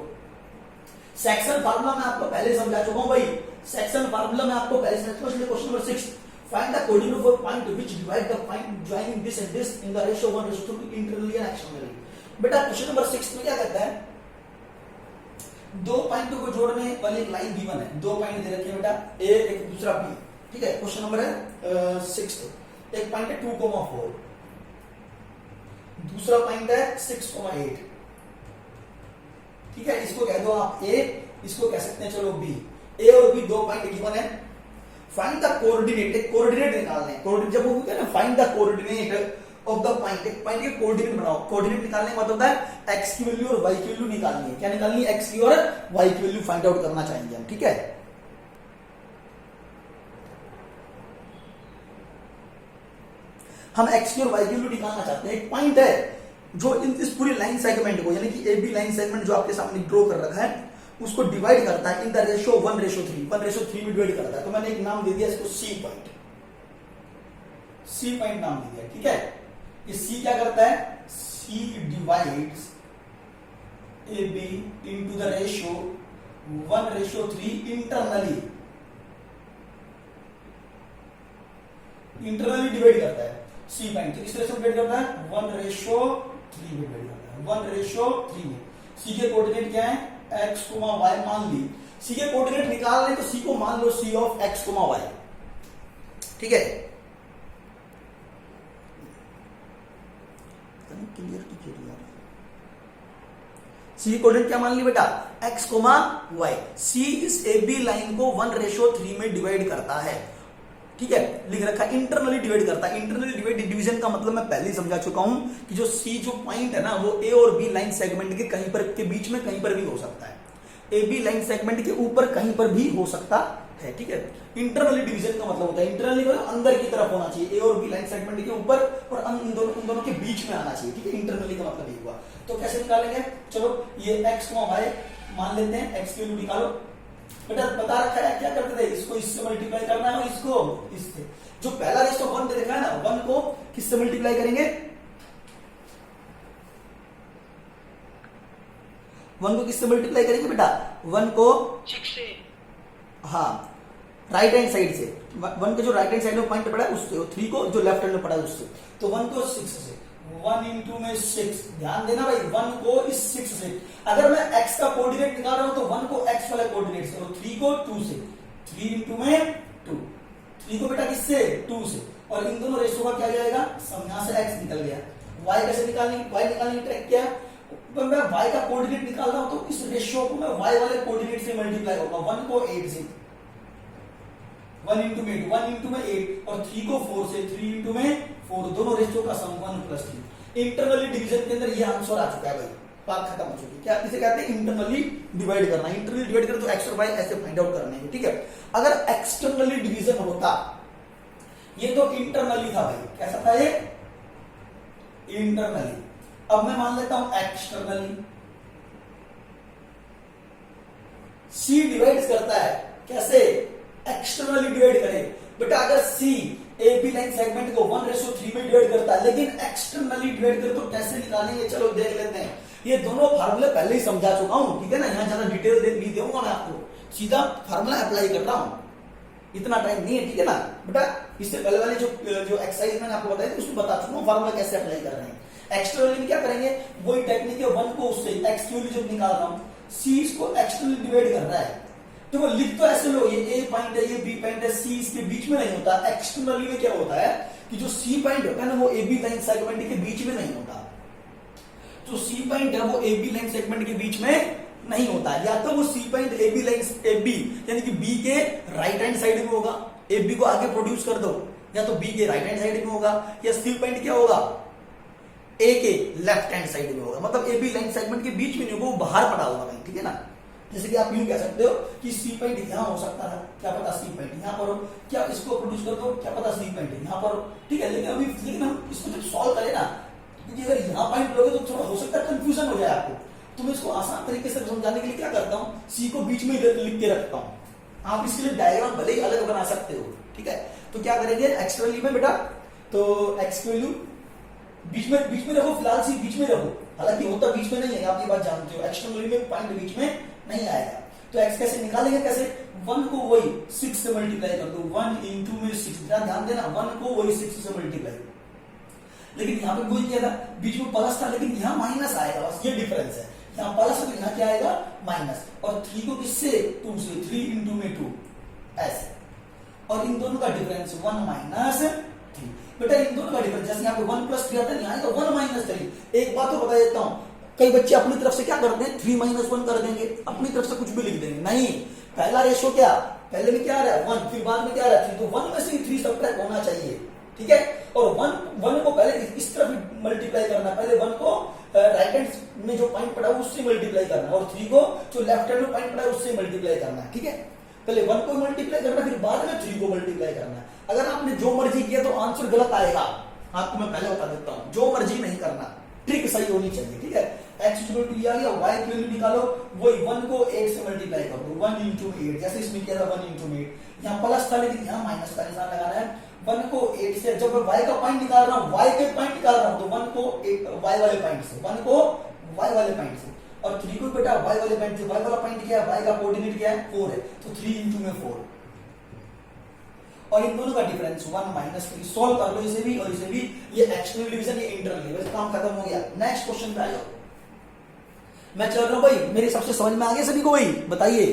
सेक्शन फार्मूला में आपको पहले समझा चुका हूं भाई, सेक्शन फार्मूला में आपको पहले समझा चुका हूं। Question number 6, find the coordinate of a point which divide the point joining this and this in the ratio 1:2 internally and externally। बेटा क्वेश्चन नंबर 6 में क्या कहता है, दो पॉइंटों को जोड़ने वाली एक लाइन गिवन है, दो पॉइंट दे रखे हैं बेटा, ए एक दूसरा बी, ठीक है। क्वेश्चन नंबर है 6, एक पॉइंट है 2,4, दूसरा पॉइंट है 6,8, ठीक है। इसको कह दो आप ए, इसको कह सकते हैं चलो बी। ए और बी दो पॉइंट गिवन है। फाइंड द कोऑर्डिनेट, एक कोऑर्डिनेट निकालने, कोऑर्डिनेट जब वो कहते हैं ना find the coordinate of the point, एक पॉइंट के कोऑर्डिनेट बनाओ। कोऑर्डिनेट निकालने का मतलब होता है x की वैल्यू और y की वैल्यू निकालनी है। क्या निकालनी है, x की और y की वैल्यू फाइंड आउट करना चाहेंगे हम, ठीक है। हम x की और y की वैल्यू निकालना चाहते हैं। एक पॉइंट है जो इस पूरी लाइन सेगमेंट को, यानी कि ए बी लाइन सेगमेंट जो आपके सामने ड्रॉ कर रखा है, उसको डिवाइड करता है इन द रेशियो 1:3, 1:3 में डिवाइड करता है। तो मैंने एक नाम दे दिया इसको सी पॉइंट, सी पॉइंट नाम दे दिया, ठीक है। ये सी क्या करता है, C divides A B into the ratio 1:3 internally, internally divide करता है सी पॉइंट। तो किस तरह से डिवाइड करता है, 1:3 में डिवाइड करता है, 1:3 में। सी के कोऑर्डिनेट क्या है, x, y मान ली। सी के कोऑर्डिनेट निकाल रहे तो सी को मान लो सी ऑफ x, y, ठीक है। क्लियर सी कोऑर्डिनेट क्या मान ली बेटा, x, y। सी इस ए बी लाइन को 1:3 में डिवाइड करता है, ठीक है। लिख रखा है इंटरनली डिवाइड करता है। इंटरनली डिवीजन का मतलब मैं पहले ही समझा चुका हूं कि जो सी जो पॉइंट है ना, वो ए और बी लाइन सेगमेंट के कहीं पर के बीच में कहीं पर भी हो सकता है, ए बी लाइन सेगमेंट के ऊपर कहीं पर भी हो सकता है, ठीक है। इंटरनली डिवीजन का मतलब होता है, इंटरनली मतलब अंदर की तरफ होना चाहिए, ए और बी लाइन सेगमेंट के ऊपर और उन दोनों के बीच में आना चाहिए, ठीक है। इंटरनली का मतलब ये हुआ। तो कैसे निकालेंगे, चलो ये x, y मान लेते हैं, x की वैल्यू निकालो। बेटा बता रखा है क्या करते थे, इसको इससे मल्टीप्लाई करना है और इसको इससे। जो पहला रेशियो 1 दे रखा है ना, 1 को किससे मल्टीप्लाई करेंगे, 1 को किससे मल्टीप्लाई करेंगे बेटा, 1 को 6 से, हाँ राइट हैंड साइड से, 1 के जो राइट हैंड साइड में पॉइंट पड़ा है उससे, 3 को जो लेफ्ट हैंड में पड़ा है उससे। तो 1 को 6 से, 1 into में 6, ध्यान देना भाई, 1 को इस 6 से। अगर मैं x का कोऑर्डिनेट निकाल रहा हूं तो 1 को x वाले कोऑर्डिनेट से और 3 को 2 से, 3 into में 2, 3 को बेटा किससे, 2 से। और इन दोनों रेशियो का क्या जाएगा, सब यहां से x निकल गया। y कैसे निकालने, y निकालने की ट्रिक क्या है, मैं y का कोऑर्डिनेट निकाल रहा हूं तो इस रेशियो को मैं y वाले कोऑर्डिनेट से मल्टीप्लाई करूंगा। 1 को 8 से, 1 into में 8, 1 into में 8 और 3 को 4 से, 3 into में 4, दोनों रेशियो का सम 1+3। इंटरनली डिवीजन के अंदर ये आंसर आ चुका है भाई, बात खत्म हो चुकी है। क्या इसे कहते हैं, इंटरनली डिवाइड करना। इंटरनली डिवाइड करें तो x और y ऐसे फाइंड आउट करने हैं, ठीक है। अगर एक्सटर्नली डिवीजन होता, ये तो इंटरनली था भाई, कैसा था ये, इंटरनली। अब मैं मान लेता हूं एक्सटर्नली। सी डिवाइड करता है कैसे, एक्सटर्नली डिवाइड करें बेटा। अगर सी ए बी लाइन सेगमेंट को 1:3 में डिवाइड करता है, लेकिन एक्सटर्नली डिवाइड करे तो कैसे निकालेंगे, चलो देख लेते हैं। ये दोनों फार्मूले पहले ही समझा चुका हूं, ठीक है ना, यहां ज्यादा डिटेल नहीं दूंगा मैं आपको, सीधा फार्मूला अप्लाई कर रहा हूं, इतना टाइम नहीं है, ठीक है ना बेटा। इससे पहले वाले जो एक्सरसाइज मैंने आपको बताई थी उसमें बता चुका हूं फार्मूला कैसे अप्लाई कर रहे हैं। एक्सटर्नली में क्या करेंगे, वही टेक्निक है, 1 को उससे x की वैल्यू जब निकाल रहा हूं, सी इसको एक्सटर्नली डिवाइड कर रहा है, तो वो लिख तो ऐसे लो, ये ए पॉइंट है, ये बी पॉइंट है, सी इसके बीच में नहीं होता। एक्सटर्नली में क्या होता है कि जो सी पॉइंट होता है ना, वो ए बी लाइन सेगमेंट के बीच में नहीं होता। जो सी पॉइंट है वो ए बी लाइन सेगमेंट के बीच में नहीं होता, या तो वो C point A B line, A B यानी कि बी के राइट हैंड साइड में होगा, ए बी को आगे प्रोड्यूस कर दो, या तो बी के राइट हैंड साइड में होगा, या सी पॉइंट क्या होगा, ए के लेफ्ट हैंड साइड में होगा। मतलब ए बी लाइन सेगमेंट के बीच में नहीं होगा, वो बाहर पड़ा होगा भाई, ठीक है ना। जैसे कि आप यूं कह सकते हो कि सी पॉइंट यहां हो सकता है, क्या पता सी पॉइंट यहां पर हो, क्या इसको प्रोड्यूस कर दो, क्या पता सी पॉइंट यहां पर हो, ठीक है। लेकिन हम इसको जब सॉल्व करें ना, क्योंकि अगर यहां पॉइंट लोगे तो थोड़ा हो सकता है कंफ्यूजन हो जाए आपको, तो मैं इसको आसान तरीके से समझाने के लिए क्या करता हूं, सी को बीच में लिख के रखता हूं। आप इसके लिए डायग्राम भले ही अलग बना सकते हो, ठीक है। तो क्या करेंगे, एक्सटर्नली में बेटा, तो एक्स की वैल्यू बीच में रखो, फिलहाल सी बीच में रखो, हालांकि होता बीच में नहीं है, आप ये बात जानते हो, एक्सटर्नली में पॉइंट बीच में नहीं आएगा। तो x कैसे निकालेंगे, कैसे, 1 को वही 6 से मल्टीप्लाई कर दो, 1 into में 6, ध्यान देना, 1 को वही 6 से मल्टीप्लाई। लेकिन यहाँ पे वही क्या था, बीच में प्लस था, लेकिन यहाँ माइनस आएगा, बस ये डिफरेंस है। यहाँ प्लस है तो यहाँ क्या आएगा, माइनस। और 3 को किससे, 2 से, 3 into में 2 ऐसे। और इन दोनों का डिफरेंस 1 - 3। बेटा इन दोनों का डिफरेंस, जैसे यहाँ पे 1 + 3 आता है, यहाँ 1 - 3। एक बात तो बता देता हूँ, कई बच्चे अपनी तरफ से क्या करते हैं, 3 - 1 कर देंगे, अपनी तरफ से कुछ भी लिख देंगे। नहीं, पहला रेशो क्या, पहले में क्या आ रहा है 1, फिर बाद में क्या आ रहा है 3, तो 1 में से 3 सब्ट्रैक्ट होना चाहिए, ठीक है। और 1 को पहले इस तरफ मल्टीप्लाई करना, पहले 1 को राइट हैंड में जो पॉइंट पड़ा है उससे मल्टीप्लाई करना, और 3 को जो लेफ्ट हैंड में पॉइंट पड़ा है उससे मल्टीप्लाई करना, ठीक है। पहले 1 को मल्टीप्लाई करना, फिर बाद में 3 को मल्टीप्लाई करना। अगर आपने जो मर्जी किया तो आंसर गलत आएगा, आपको मैं पहले बता देता हूं, जो मर्जी नहीं करना, ट्रिक सही होनी चाहिए, ठीक है। x इक्वल टू ये आ गया, y की वैल्यू निकालो, वही 1 को 8 से मल्टीप्लाई कर दो, 1 into 8, जैसे इसमें किया था 1 into 8, यहाँ प्लस था लेकिन यहाँ माइनस का निशान लगाना है। 1 को 8 से, जब मैं y का पॉइंट निकाल रहा हूँ, y के पॉइंट निकाल रहा हूँ, तो 1 को y वाले पॉइंट से, 1 को y वाले पॉइंट से, और 3 को बेटा y वाले पॉइंट से। y वाला पॉइंट क्या है, y का कोऑर्डिनेट क्या है, 4 है, तो 3 into में 4, और इन दोनों का डिफरेंस 1 माइनस 3। सॉल्व कर लो इसे भी और इसे भी, ये एक्सटर्नल डिवीजन, ये इंटरनल डिवीजन, काम खत्म हो गया। नेक्स्ट क्वेश्चन पे आ जाओ। मैं चल रहा हूं भाई, मेरे सबसे समझ में आ गया सभी को भाई, बताइए।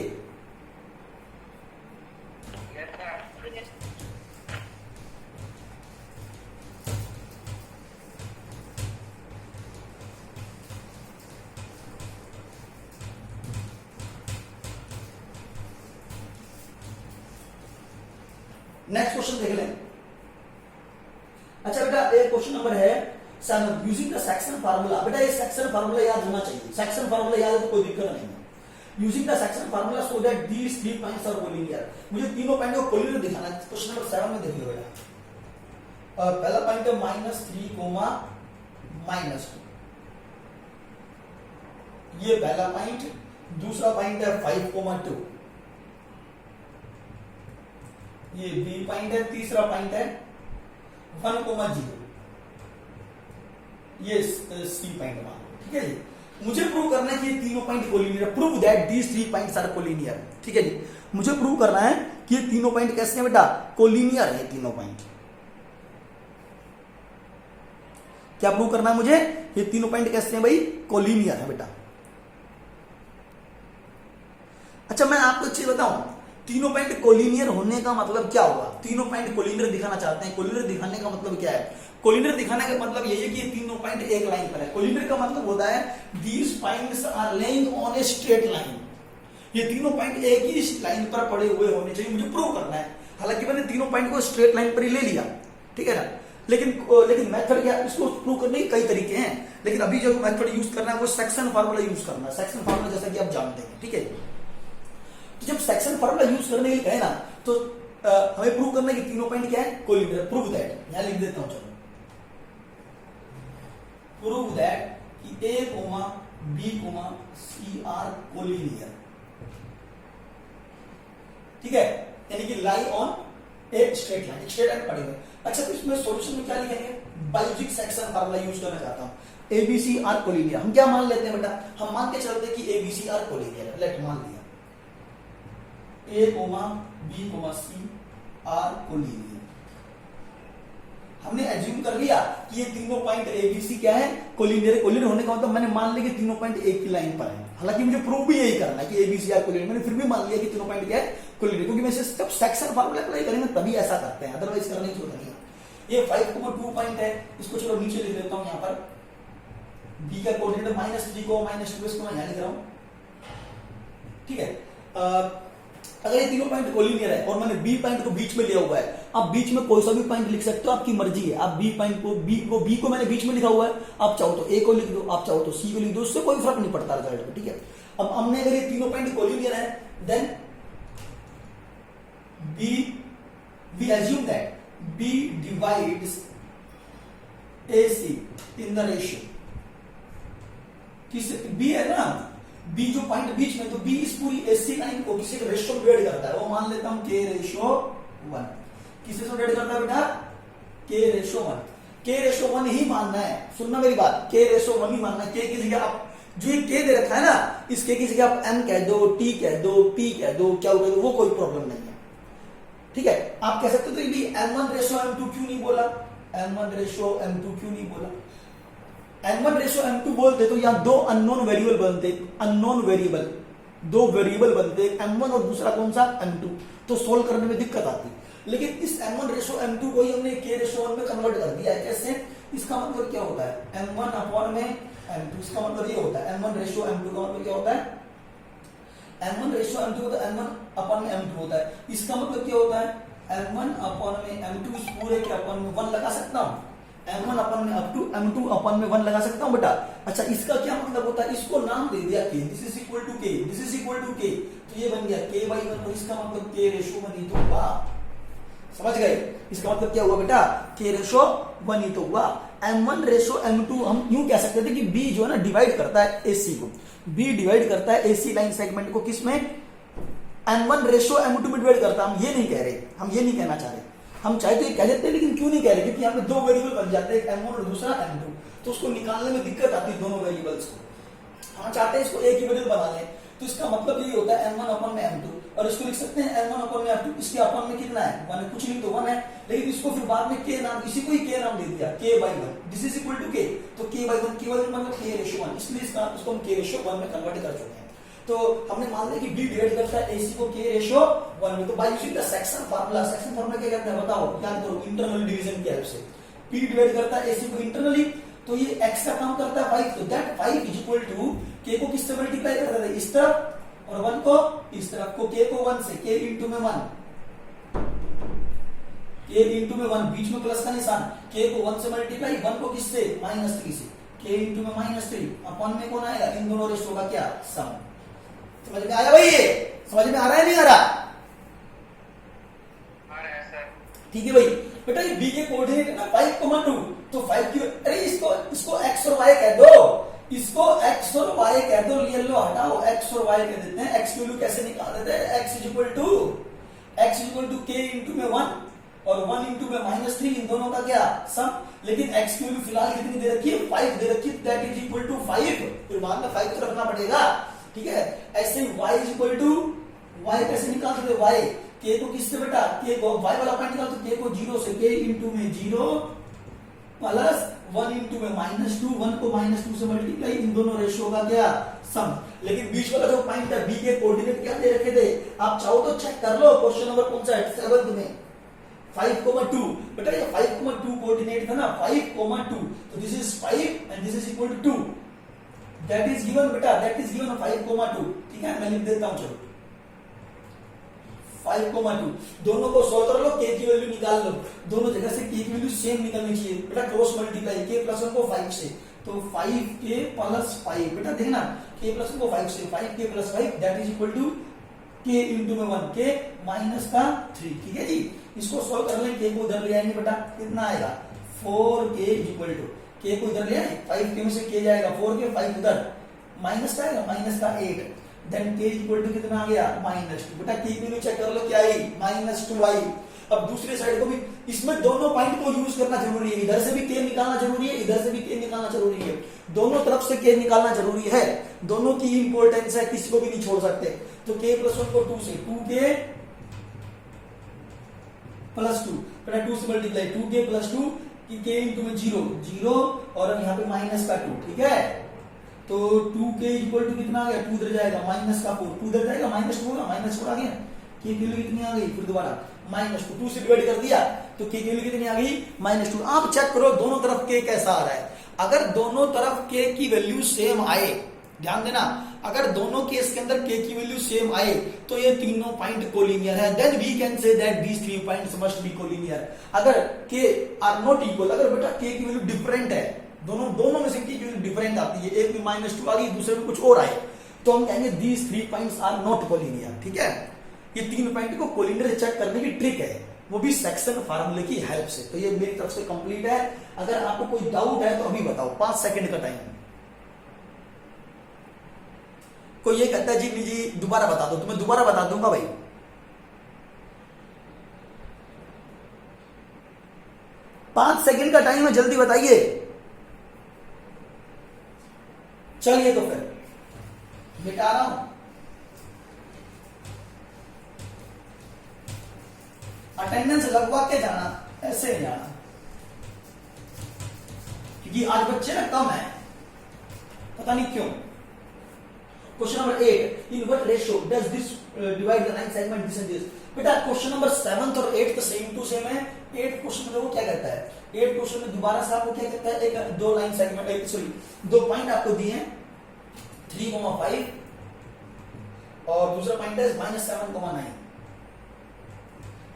नेक्स्ट क्वेश्चन देख लें। अच्छा बेटा, एक क्वेश्चन नंबर है 7, यूजिंग द सेक्शन फार्मूला। बेटा ये सेक्शन फार्मूला याद होना चाहिए, सेक्शन फार्मूला याद है तो कोई दिक्कत नहीं है। Using the section formula so that these 3 points are collinear. मुझे तीनों पॉइंट को कोलिनियर दिखाना है। क्वेश्चन नंबर 7 में देख लो बेटा। पहला पॉइंट है -3, -2, ये पहला पॉइंट। दूसरा पॉइंट है 5, 2, ये बी पॉइंट है। तीसरा पॉइंट है 1, 0, ये सी पॉइंट मान लो, ठीक है जी। मुझे प्रूव करना है कि ये तीनों point collinear, prove that these 3 points are collinear, ठीक है जी। मुझे प्रूव करना है कि ये तीनों पॉइंट कैसे हैं बेटा, कोलिनियर है तीनों पॉइंट। क्या प्रूव करना है मुझे, ये तीनों पॉइंट कैसे हैं भाई, कोलिनियर है बेटा। अच्छा मैं आपको चीज बताऊं, तीनों पॉइंट कोलिनियर होने का मतलब क्या होगा। तीनों पॉइंट कोलिनियर दिखाना चाहते हैं। कोलिनियर दिखाने का मतलब क्या है, कोलिनियर दिखाने का मतलब यही है कि ये तीनों पॉइंट एक लाइन पर है। कोलिनियर का मतलब होता है these points are lying on a straight line. ये तीनों पॉइंट एक ही लाइन पर पड़े हुए होने चाहिए, मुझे प्रूव करना है। हालांकि मैंने तीनों पॉइंट को स्ट्रेट लाइन पर ही ले लिया, ठीक है ना, लेकिन मेथड क्या है, इसको प्रूव करने के कई तरीके हैं, लेकिन अभी जो मेथड यूज करना है वो सेक्शन फार्मूला यूज करना है। सेक्शन फार्मूला जैसा कि आप जानते हैं, ठीक है। तो जब सेक्शन फार्मूला यूज करने के लिए कहे ना, तो हमें प्रूव करना है कि तीनों पॉइंट क्या है, कोलिनियर। प्रूव दैट, यहां लिख देता हूं, चलो प्रूव दैट कि A, B, C are collinear, ठीक है, यानी कि lie on a straight line, straight line पड़े हुए। अच्छा तो इसमें सॉल्यूशन में क्या लिखेंगे, बायोलॉजिक सेक्शन फार्मूला यूज करना चाहता हूं। ABC आर कोलिनियर, हम क्या मान लेते हैं बेटा, हम मान के चलते हैं कि ABC आर कोलिनियर है। लेट मान लिया A, B, C are collinear. हमने एज्यूम कर लिया कि ये तीनों पॉइंट ABC क्या है, कोलिनियर। कोलिनियर होने का मतलब मैंने मान लिया कि तीनों पॉइंट एक ही लाइन पर है। हालांकि मुझे प्रूव भी यही करना है कि ABC आर कोलिनियर, मैंने फिर भी मान लिया कि तीनों पॉइंट क्या है, कोलिनियर, क्योंकि वैसे जब सेक्शन फार्मूला अप्लाई करेंगे तभी ऐसा करते हैं, अदरवाइज करने की जरूरत नहीं है। ये 5, 2 पॉइंट है, इसको चलो नीचे लिख देता हूं। यहां पर B का कोऑर्डिनेट -3 को -2, इसको मैं यहां लिख रहा हूं, ठीक है। अगर ये तीनों पॉइंट कोलिनियर है और मैंने बी पॉइंट को बीच में लिया हुआ है, आप बीच में कोई सा भी पॉइंट लिख सकते हो, आपकी मर्जी है। आप बी पॉइंट को बी को मैंने बीच में लिखा हुआ है, आप चाहो तो ए को लिख दो, आप चाहो तो सी को लिख दो, उससे कोई फर्क नहीं पड़ता रिजल्ट में, ठीक है। अब हमने अगर ये तीनों पॉइंट कोलिनियर है, then we assume that B divides A C in the ratio. किस बी है ना, बी जो पॉइंट बीच में, तो बी इस पूरी एसी लाइन को किसी के रेशियो डिवाइड करता है, वो मान लेता हूं K/1। किसी से डिवाइड करता है बेटा, K/1। K/1 ही मानना है, सुनना मेरी बात, K/1 ही मानना है। K की जगह आप जो ये K दे रखा है ना, इस K की जगह आप M कह दो, T कह दो, P कह दो, क्या कह दो, वो कोई प्रॉब्लम नहीं है, ठीक है। आप कह सकते हो तो ये M1/M2 क्यों नहीं बोला, M1/M2 क्यों नहीं बोला, M1/M2 बोलते तो यहां दो अननोन वेरिएबल बनते, अननोन वेरिएबल, दो वेरिएबल बनते, M1 और दूसरा कौन सा M2, तो सोल्व करने में दिक्कत आती। लेकिन इस M1/M2 को ही हमने K/1 में कन्वर्ट कर दिया है। कैसे, इसका मतलब क्या होता है, M1/M2, इसका मतलब ये होता है M1/M2 का मतलब क्या होता है, M1/M2 होता है M1/M2 होता है। इसका मतलब क्या होता है, M1/M2 इस पूरे के अपन में 1 लगा सकता हूं, M1/M2 लगा सकता हूं बेटा। अच्छा इसका क्या मतलब होता है, इसको नाम दे दिया K, this is equal to K, this is equal to K, तो ये बन गया K/1, और इसका मतलब K/1 ही तो होगा। समझ गए? इसका मतलब क्या हुआ बेटा, k रेशो 1 ही तो हुआ। m1 रेशो m2 हम यूं कह सकते थे कि b जो है ना डिवाइड करता है ac को, b डिवाइड करता है ac लाइन सेगमेंट को किसमें, m1 रेशो m2 में डिवाइड करता है। हम ये नहीं कह रहे, हम ये नहीं कहना चाह रहे, हम चाहे तो ये कह देते हैं लेकिन क्यों नहीं कह रहे, क्योंकि यहाँ पे दो वेरिएबल बन जाते हैं, एक m1 और दूसरा m2, तो उसको निकालने में दिक्कत आती है दोनों वेरिएबल्स को। हम चाहते हैं इसको एक ही वेरिएबल बना लें, तो इसका मतलब यही होता है m1 अपन में m2, और इसको लिख सकते हैं m1 अपन में m2। इसके अपन में कितना है, 1 है, कुछ नहीं तो 1 है, लेकिन इसको फिर बाद में k नाम, इसी को ही k नाम दे दिया, k/1, this is equal to k, तो k/1 k/1 मतलब k रेशो 1, इसलिए इसको हम k रेशो 1 में कन्वर्ट कर चुके हैं। तो हमने मान लिया कि b डिवाइड करता है ac को k रेशो 1 में, तो by using the section formula, section formula क्या कहते हैं बताओ, याद करो, इंटरनल डिवीजन की हेल्प से p डिवाइड करता है ac को इंटरनली, तो ये x का काम करता है 5, तो that 5 is equal to k को किससे मल्टीप्लाई करता है, इस तरफ, और 1 को इस तरफ, को k को 1 से, k इंटू में 1, k इंटू में 1, बीच में प्लस का निशान, k को 1 से मल्टीप्लाई, 1 को किससे, -3 से, k इंटू में -3, अपन में कौन आएगा, इन दोनों रेशो का क्या, सम। समझ में आया भाई, ये समझ में आ रहा है नहीं आ रहा? आ रहा है सर। ठीक है भाई। बेटा ये b के कोऑर्डिनेट है ना 5,2, तो 5 की, अरे इसको x और y कह दो, इसको x और y कह दो, रियल लो हटाओ, x और y कह देते हैं, x की वैल्यू कैसे निकाल देते हैं, x is equal to k into में 1 और 1 इंटू में -3, इन दोनों का क्या, सम। लेकिन x की वैल्यू फिलहाल कितनी दे रखी है, 5 दे रखी है, दैट इज इक्वल टू 5, फिर बाद में 5 तो रखना पड़ेगा, ठीक है। ऐसे ही y is equal to, y कैसे निकाल सकते, y k को किससे बेटा, k को y वाला पॉइंट निकाल, तो k को 0 से, k इंटू में 0 प्लस 1 इंटू में -2, 1 को -2 से मल्टीप्लाई, इन दोनों रेशियो का क्या, सम। लेकिन बीच वाला जो पॉइंट है b के कोऑर्डिनेट क्या दे रखे थे, आप चाहो तो चेक कर लो, क्वेश्चन नंबर कौन सा है, 7th में 5,2, बेटा ये 5,2 कोऑर्डिनेट था ना, 5,2, तो this is 5 and this is equal to 2, that is given बेटा, दैट इज गिवन 5,2, ठीक है, मैं लिख देता हूं, चलो 5,2, दोनों को सॉल्व कर लो, k की वैल्यू निकाल लो, दोनों जगह से k की वैल्यू सेम निकलनी चाहिए बेटा, क्रॉस मल्टीप्लाई, k प्लस 1 को 5 से, तो 5k प्लस 5, बेटा देखना, k प्लस 1 को 5 से, 5k plus 5 that is equal to k into में 1, k माइनस का 3, ठीक है जी। इसको सॉल्व कर लें, k को उधर ले आएंगे बेटा, कितना आएगा, 4k इक्वल टू, k को इधर ले आए, 5k में से k जाएगा, 4k, 5 उधर, माइनस का आएगा, माइनस का 8, देन k इक्वल टू कितना आ गया, -2, बेटा k की वैल्यू चेक कर लो क्या आई, -2 आई। अब दूसरे साइड को भी, इसमें दोनों पॉइंट को यूज करना जरूरी है, इधर से भी k निकालना जरूरी है, इधर से भी k निकालना जरूरी है, दोनों तरफ से k निकालना जरूरी है, दोनों की इंपॉर्टेंस है, किसी को भी नहीं छोड़ सकते। तो k प्लस 1 को 2 से, 2k प्लस 2, बेटा 2 से multiply, 2k plus 2, k into में 0 और यहाँ पे माइनस का 2, ठीक है, तो 2k इक्वल टू कितना आ गया, 2 इधर जाएगा, माइनस का 4, 2 इधर जाएगा, -2 होगा, -4 आ गया, k की वैल्यू कितनी आ गई, फिर दोबारा -2 से डिवाइड कर दिया, तो k की वैल्यू कितनी आ गई, -2। आप चेक करो दोनों तरफ k कैसा आ रहा है, अगर दोनों तरफ k की वैल्यू सेम आए, ध्यान देना, अगर दोनों केस के अंदर k की वैल्यू सेम आए, तो ये तीनों पॉइंट कोलिनियर है, then we can say that these 3 points must be collinear. अगर k आर नॉट इक्वल, अगर बेटा k की वैल्यू डिफरेंट है, दोनों में से k की वैल्यू डिफरेंट आती है, एक में -2 आ गई, दूसरे में कुछ और आए, तो हम कहेंगे दीस 3 पॉइंट्स आर नॉट कोलिनियर, ठीक है। ये 3 पॉइंट को कोलिनियर चेक करने की ट्रिक है, वो भी सेक्शन फार्मूले की हेल्प से। तो ये मेरी तरफ से कंप्लीट है, अगर आपको कोई डाउट है तो अभी बताओ, 5 सेकंड का टाइम। कोई ये कहता है जी दोबारा बता दो, तो मैं दोबारा बता दूंगा भाई। पांच सेकंड का टाइम है, जल्दी बताइए। चलिए तो फिर मिटा रहा हूं। अटेंडेंस लगवा के जाना, ऐसे नहीं जाना, क्योंकि आज बच्चे ना कम है, पता नहीं क्यों। Question number 8, in what ratio does this divide the line segment this and this. बेटा क्वेश्चन नंबर 7th और 8th सेम टू सेम है। 8th क्वेश्चन में वो क्या कहता है, 8th क्वेश्चन में दोबारा से आपको क्या कहता है, एक दो लाइन सेगमेंट, सॉरी 2 पॉइंट आपको दिए हैं, 3,5 और दूसरा पॉइंट है -7,9।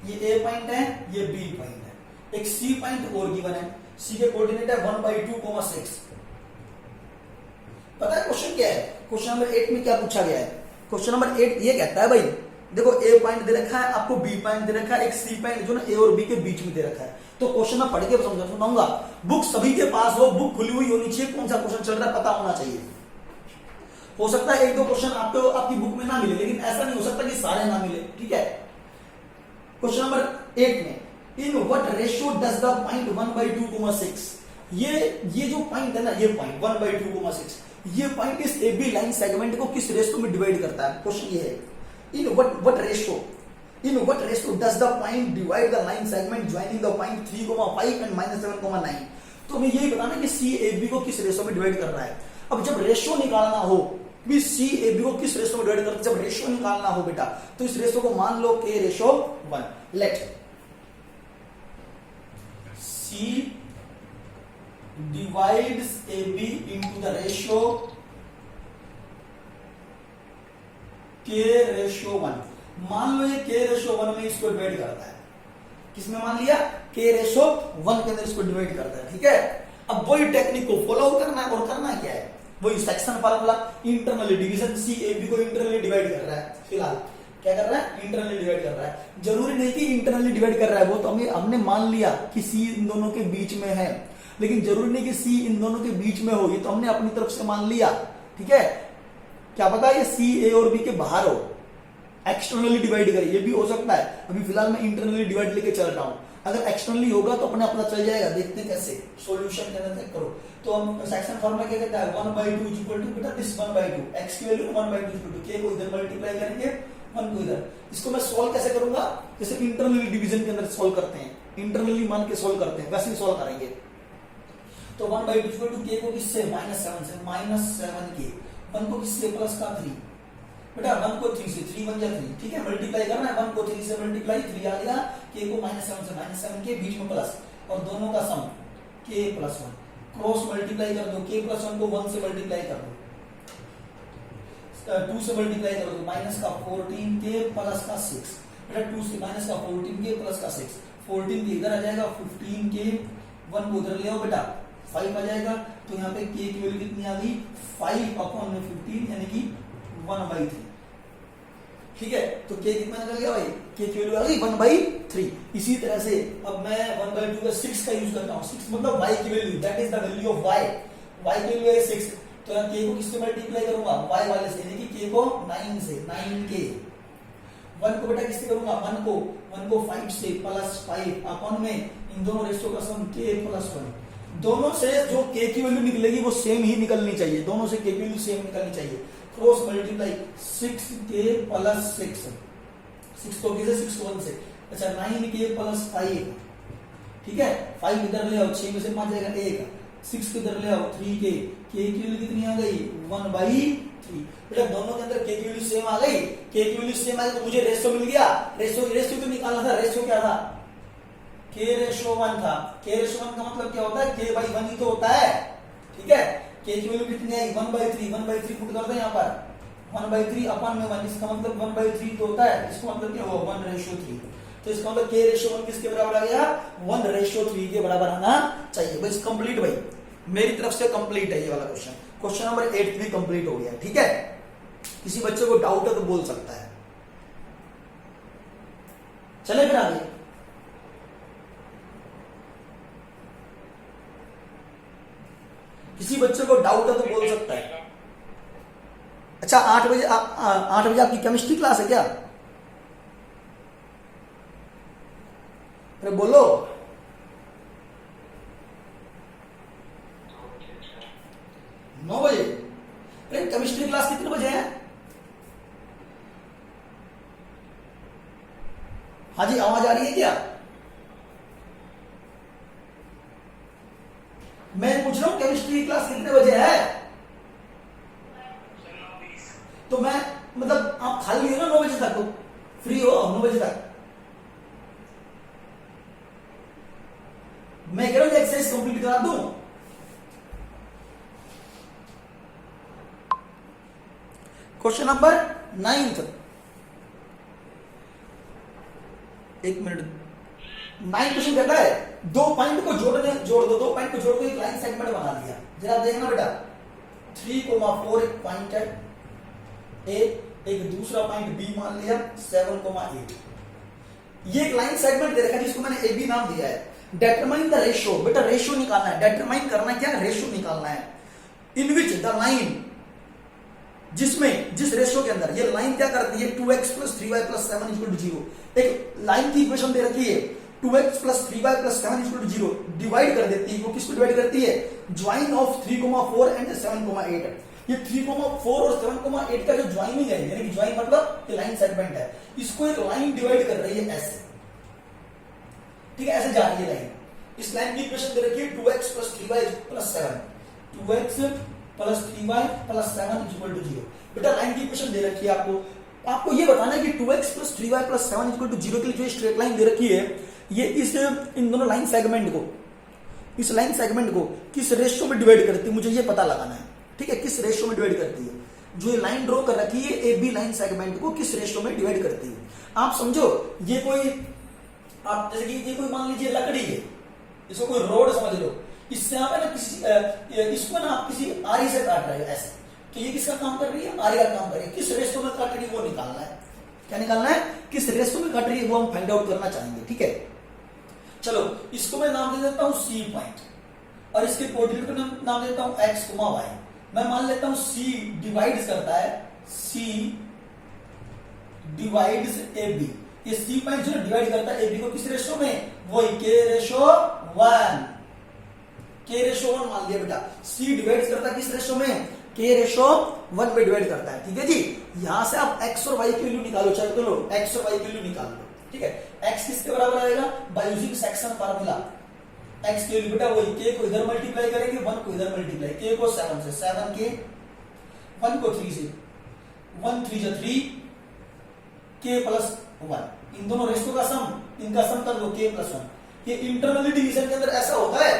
ये A पॉइंट है, ये B पॉइंट है, एक C पॉइंट और गिवन है, C के कोऑर्डिनेट है 1/2,6। पता है क्वेश्चन क्या है, क्वेश्चन नंबर 8 में क्या पूछा गया है। क्वेश्चन नंबर 8 ये कहता है भाई देखो ए पॉइंट दे रखा है, आपको बी पॉइंट दे रखा है, एक सी पॉइंट जो ना ए और बी के बीच में दे रखा है। तो क्वेश्चन मैं पढ़ के समझाऊंगा, बुक सभी के पास हो, बुक खुली हुई होनी चाहिए, कौन सा क्वेश्चन चल रहा है पता होना चाहिए। हो सकता है एक दो क्वेश्चन आपको आपकी बुक में ना मिले, लेकिन ऐसा नहीं हो सकता कि सारे ना मिले, ठीक है। क्वेश्चन नंबर 8 में, in what ratio does the point 1/2, 6, ये जो पॉइंट है ना, ये पॉइंट 1/2, 6, ये पॉइंट इस AB लाइन सेगमेंट को किस रेशियो में डिवाइड करता है। क्वेश्चन ये है, in what ratio does the point divide the line segment joining the point 3,5 and -7,9। तो हमें यही बताना कि CAB को किस रेशियो में डिवाइड कर रहा है। अब जब रेशियो निकालना हो भी CAB को किस रेशियो में डिवाइड करता है, जब रेशियो निकालना हो बेटा, तो इस रेशियो को मान लो K/1। Let C divides AB into the ratio K/1। मान लो ये K/1 में इसको डिवाइड करता है, किसमें मान लिया, K/1 के अंदर इसको डिवाइड करता है, ठीक है। अब वही टेक्निक को फॉलो करना है, और करना क्या है, वही section formula, internally division, CAB को इंटरनली डिवाइड कर रहा है, फिलहाल क्या कर रहा है, इंटरनली डिवाइड कर रहा है। जरूरी नहीं कि इंटरनली डिवाइड कर रहा है, वो तो हमने मान लिया कि C इन दोनों के बीच में है, लेकिन जरूरी नहीं कि C इन दोनों के बीच में हो, ये तो हमने अपनी तरफ से मान लिया, ठीक है। क्या पता ये C A और B के बाहर हो, एक्सटर्नली डिवाइड करे, ये भी हो सकता है। अभी फिलहाल मैं इंटरनली डिवाइड लेके चल रहा हूं, अगर एक्सटर्नली होगा तो अपने पता चल जाएगा। देखते हैं कैसे, सॉल्यूशन के अंदर करो। तो हम सेक्शन फॉर्मूला क्या कहता है, 1/2 इक्वल टू बेटा दिस 1/2, x की वैल्यू 1/2 इक्वल टू k को इधर मल्टीप्लाई करेंगे 1 को इधर। इसको मैं सॉल्व कैसे करूंगा, जैसे इंटरनली डिवीजन के अंदर सॉल्व करते हैं, इंटरनली मान के सॉल्व करते हैं, वैसे ही सॉल्व करेंगे। तो 1/2 इक्वल टू k को किससे, -7 से, -7k, 1 को किससे, प्लस का 3, बेटा 1 को 3 से, 3 बन जाए 3, ठीक है। मल्टीप्लाई करना है, 1 को 3 से मल्टीप्लाई, 3 आ गया, k को -7 से, -7k बीच में प्लस, और दोनों का सम k+1, क्रॉस मल्टीप्लाई कर दो, k+1 को 1 से मल्टीप्लाई कर दो, 2 से मल्टीप्लाई कर दो, -14k प्लस का 6, बेटा 2 से -14k प्लस का 6, 14k इधर आ जाएगा, 15k 1 को उधर ले आओ बेटा, 5 आ जाएगा। तो यहाँ पे k की वैल्यू कितनी आ गई, 5/15 यानी कि 1/3, ठीक है। तो k कितना निकल गया भाई, k की वैल्यू आ गई 1/3। इसी तरह से अब मैं 1/2 का 6 का यूज करता हूँ, 6 मतलब y की value, that is the value of y, y की वैल्यू है 6, तो यहाँ k को किससे मल्टीप्लाई करूंगा, y वाले से, यानी कि k को 9 से, 9k, 1 को बेटा किससे करूंगा, 1 को 5 से, प्लस 5 अपन में इन दोनों रेशियो का सम k+1, दोनों से जो k की वैल्यू निकलेगी वो सेम ही निकलनी चाहिए, दोनों से k की वैल्यू सेम निकलनी चाहिए। क्रॉस मल्टीप्लाई 6k प्लस 6 तो किसे 6 1 से, अच्छा 9k प्लस 5, ठीक है। 5 इधर ले आओ, 6 में से 5 जाएगा 1, 6 इधर ले आओ 3k, k की वैल्यू कितनी आ गई 1/3। बेटा दोनों के अंदर k की वैल्यू सेम आ गई, k की वैल्यू सेम आ गई तो मुझे रेशियो मिल गया। रेशियो तो निकालना था, रेशियो क्या था, K/1 था। K/1 का मतलब क्या होता है, k/1 ही तो होता है, ठीक है। k की वैल्यू कितनी आई 1/3, 1/3 पुट कर दो यहाँ पर, 1/3 अपन में 1, इसका मतलब 1/3 तो होता है, इसका मतलब क्या हुआ 1/3। तो इसका मतलब K/1 किसके बराबर आ गया, 1/3 के बराबर आना चाहिए। बस कंप्लीट भाई, मेरी तरफ से कंप्लीट है ये वाला क्वेश्चन। क्वेश्चन नंबर 8 भी कंप्लीट हो गया, ठीक है। किसी बच्चे को डाउट है तो बोल सकता है, चले फिर आगे। किसी बच्चे को डाउट है तो बोल सकता है। अच्छा 8 बजे आपकी केमिस्ट्री क्लास है क्या, अरे बोलो। नौ बजे, अरे केमिस्ट्री क्लास कितने बजे है, हाँ जी आवाज आ रही है क्या, मैं पूछ रहा हूं केमिस्ट्री क्लास कितने बजे है। तो मैं मतलब आप खाली हो ना 9 बजे तक, तो फ्री हो 9 बजे तक। मैं कह रहा हूं एक्सरसाइज कंप्लीट करा दूं। Question number 9, 1 minute. 9 क्वेश्चन कहता है दो पॉइंट को जोड़ दो, 2 पॉइंट को जोड़ दो, एक लाइन सेगमेंट बना दिया। जरा देखना बेटा 3,4 एक पॉइंट है ए, एक दूसरा पॉइंट बी मान लिया 7,8। ये एक लाइन सेगमेंट दे रखा है जिसको मैंने ए बी नाम दिया है। डिटरमाइन द रेशियो, बेटा रेशियो निकालना है, डिटरमाइन करना क्या है, रेशियो निकालना है। इन विच द लाइन, जिसमें जिस रेशियो के अंदर ये लाइन क्या करती है 2x + 3y + 7 = 0। एक लाइन की इक्वेशन दे रखी है 2x + 3y + 7 = 0, डिवाइड कर देती है। वो किसको डिवाइड करती है, ज्वाइन ऑफ 3,4 एंड 7,8। ये 3,4 और 7,8 का जो ज्वाइनिंग है, यानी कि ज्वाइन मतलब ये लाइन सेगमेंट है, इसको एक लाइन डिवाइड कर रही है ऐसे, ठीक है, ऐसे जा रही है लाइन। इस लाइन की इक्वेशन दे रखी है 2x + 3y + 7, 2x + 3y + 7 = 0। बेटा लाइन की इक्वेशन दे रखी है आपको ये बताना है कि 2x + 3y + 7 = 0 के लिए जो स्ट्रेट लाइन दे रखी है, ये इन दोनों लाइन सेगमेंट को, इस लाइन सेगमेंट को किस रेशियो में डिवाइड करती है, मुझे ये पता लगाना है, ठीक है, किस रेशियो में डिवाइड करती है। जो ये लाइन ड्रॉ कर रखी है ए बी लाइन सेगमेंट को किस रेशियो में डिवाइड करती है। आप समझो ये कोई, आप जैसे कि ये कोई मान लीजिए लकड़ी है, इसको कोई रोड समझ लो, इससे आप है ना किसी इसको ना आप किसी आरी से काट रहे हो ऐसे, तो ये किसका काम कर रही है, आरी का काम कर रही है। किस रेशियो में काट रही है वो निकालना है। क्या निकालना है, किस रेशियो में काट रही है वो हम फाइंड आउट करना चाहेंगे, ठीक है। चलो इसको मैं नाम दे देता हूं सी पॉइंट और इसके कोऑर्डिनेट को नाम देता हूं x, y। मैं मान लेता हूं C डिवाइड्स करता है, C डिवाइड्स AB। ये C पॉइंट जो डिवाइड करता है AB को किस रेशियो में, वही K/1, K/1 मान लिया बेटा। C डिवाइड्स करता है किस रेशियो में, K/1 में डिवाइड करता है, ठीक है जी। यहां से आप x और y की वैल्यू निकालो, चाहे तो लो x और y की वैल्यू निकाल लो, ठीक है। x किसके बराबर आएगा, by using section formula. x की वैल्यू बेटा वही, k को इधर मल्टीप्लाई करेंगे, 1 को इधर मल्टीप्लाई, k को 7 से 7k, 1 को 3 से 1 3 जा 3, k + 1, इन दोनों रेशियो का सम, इनका सम कर लो k + 1। ये इंटरनली डिवीजन के अंदर ऐसा होता है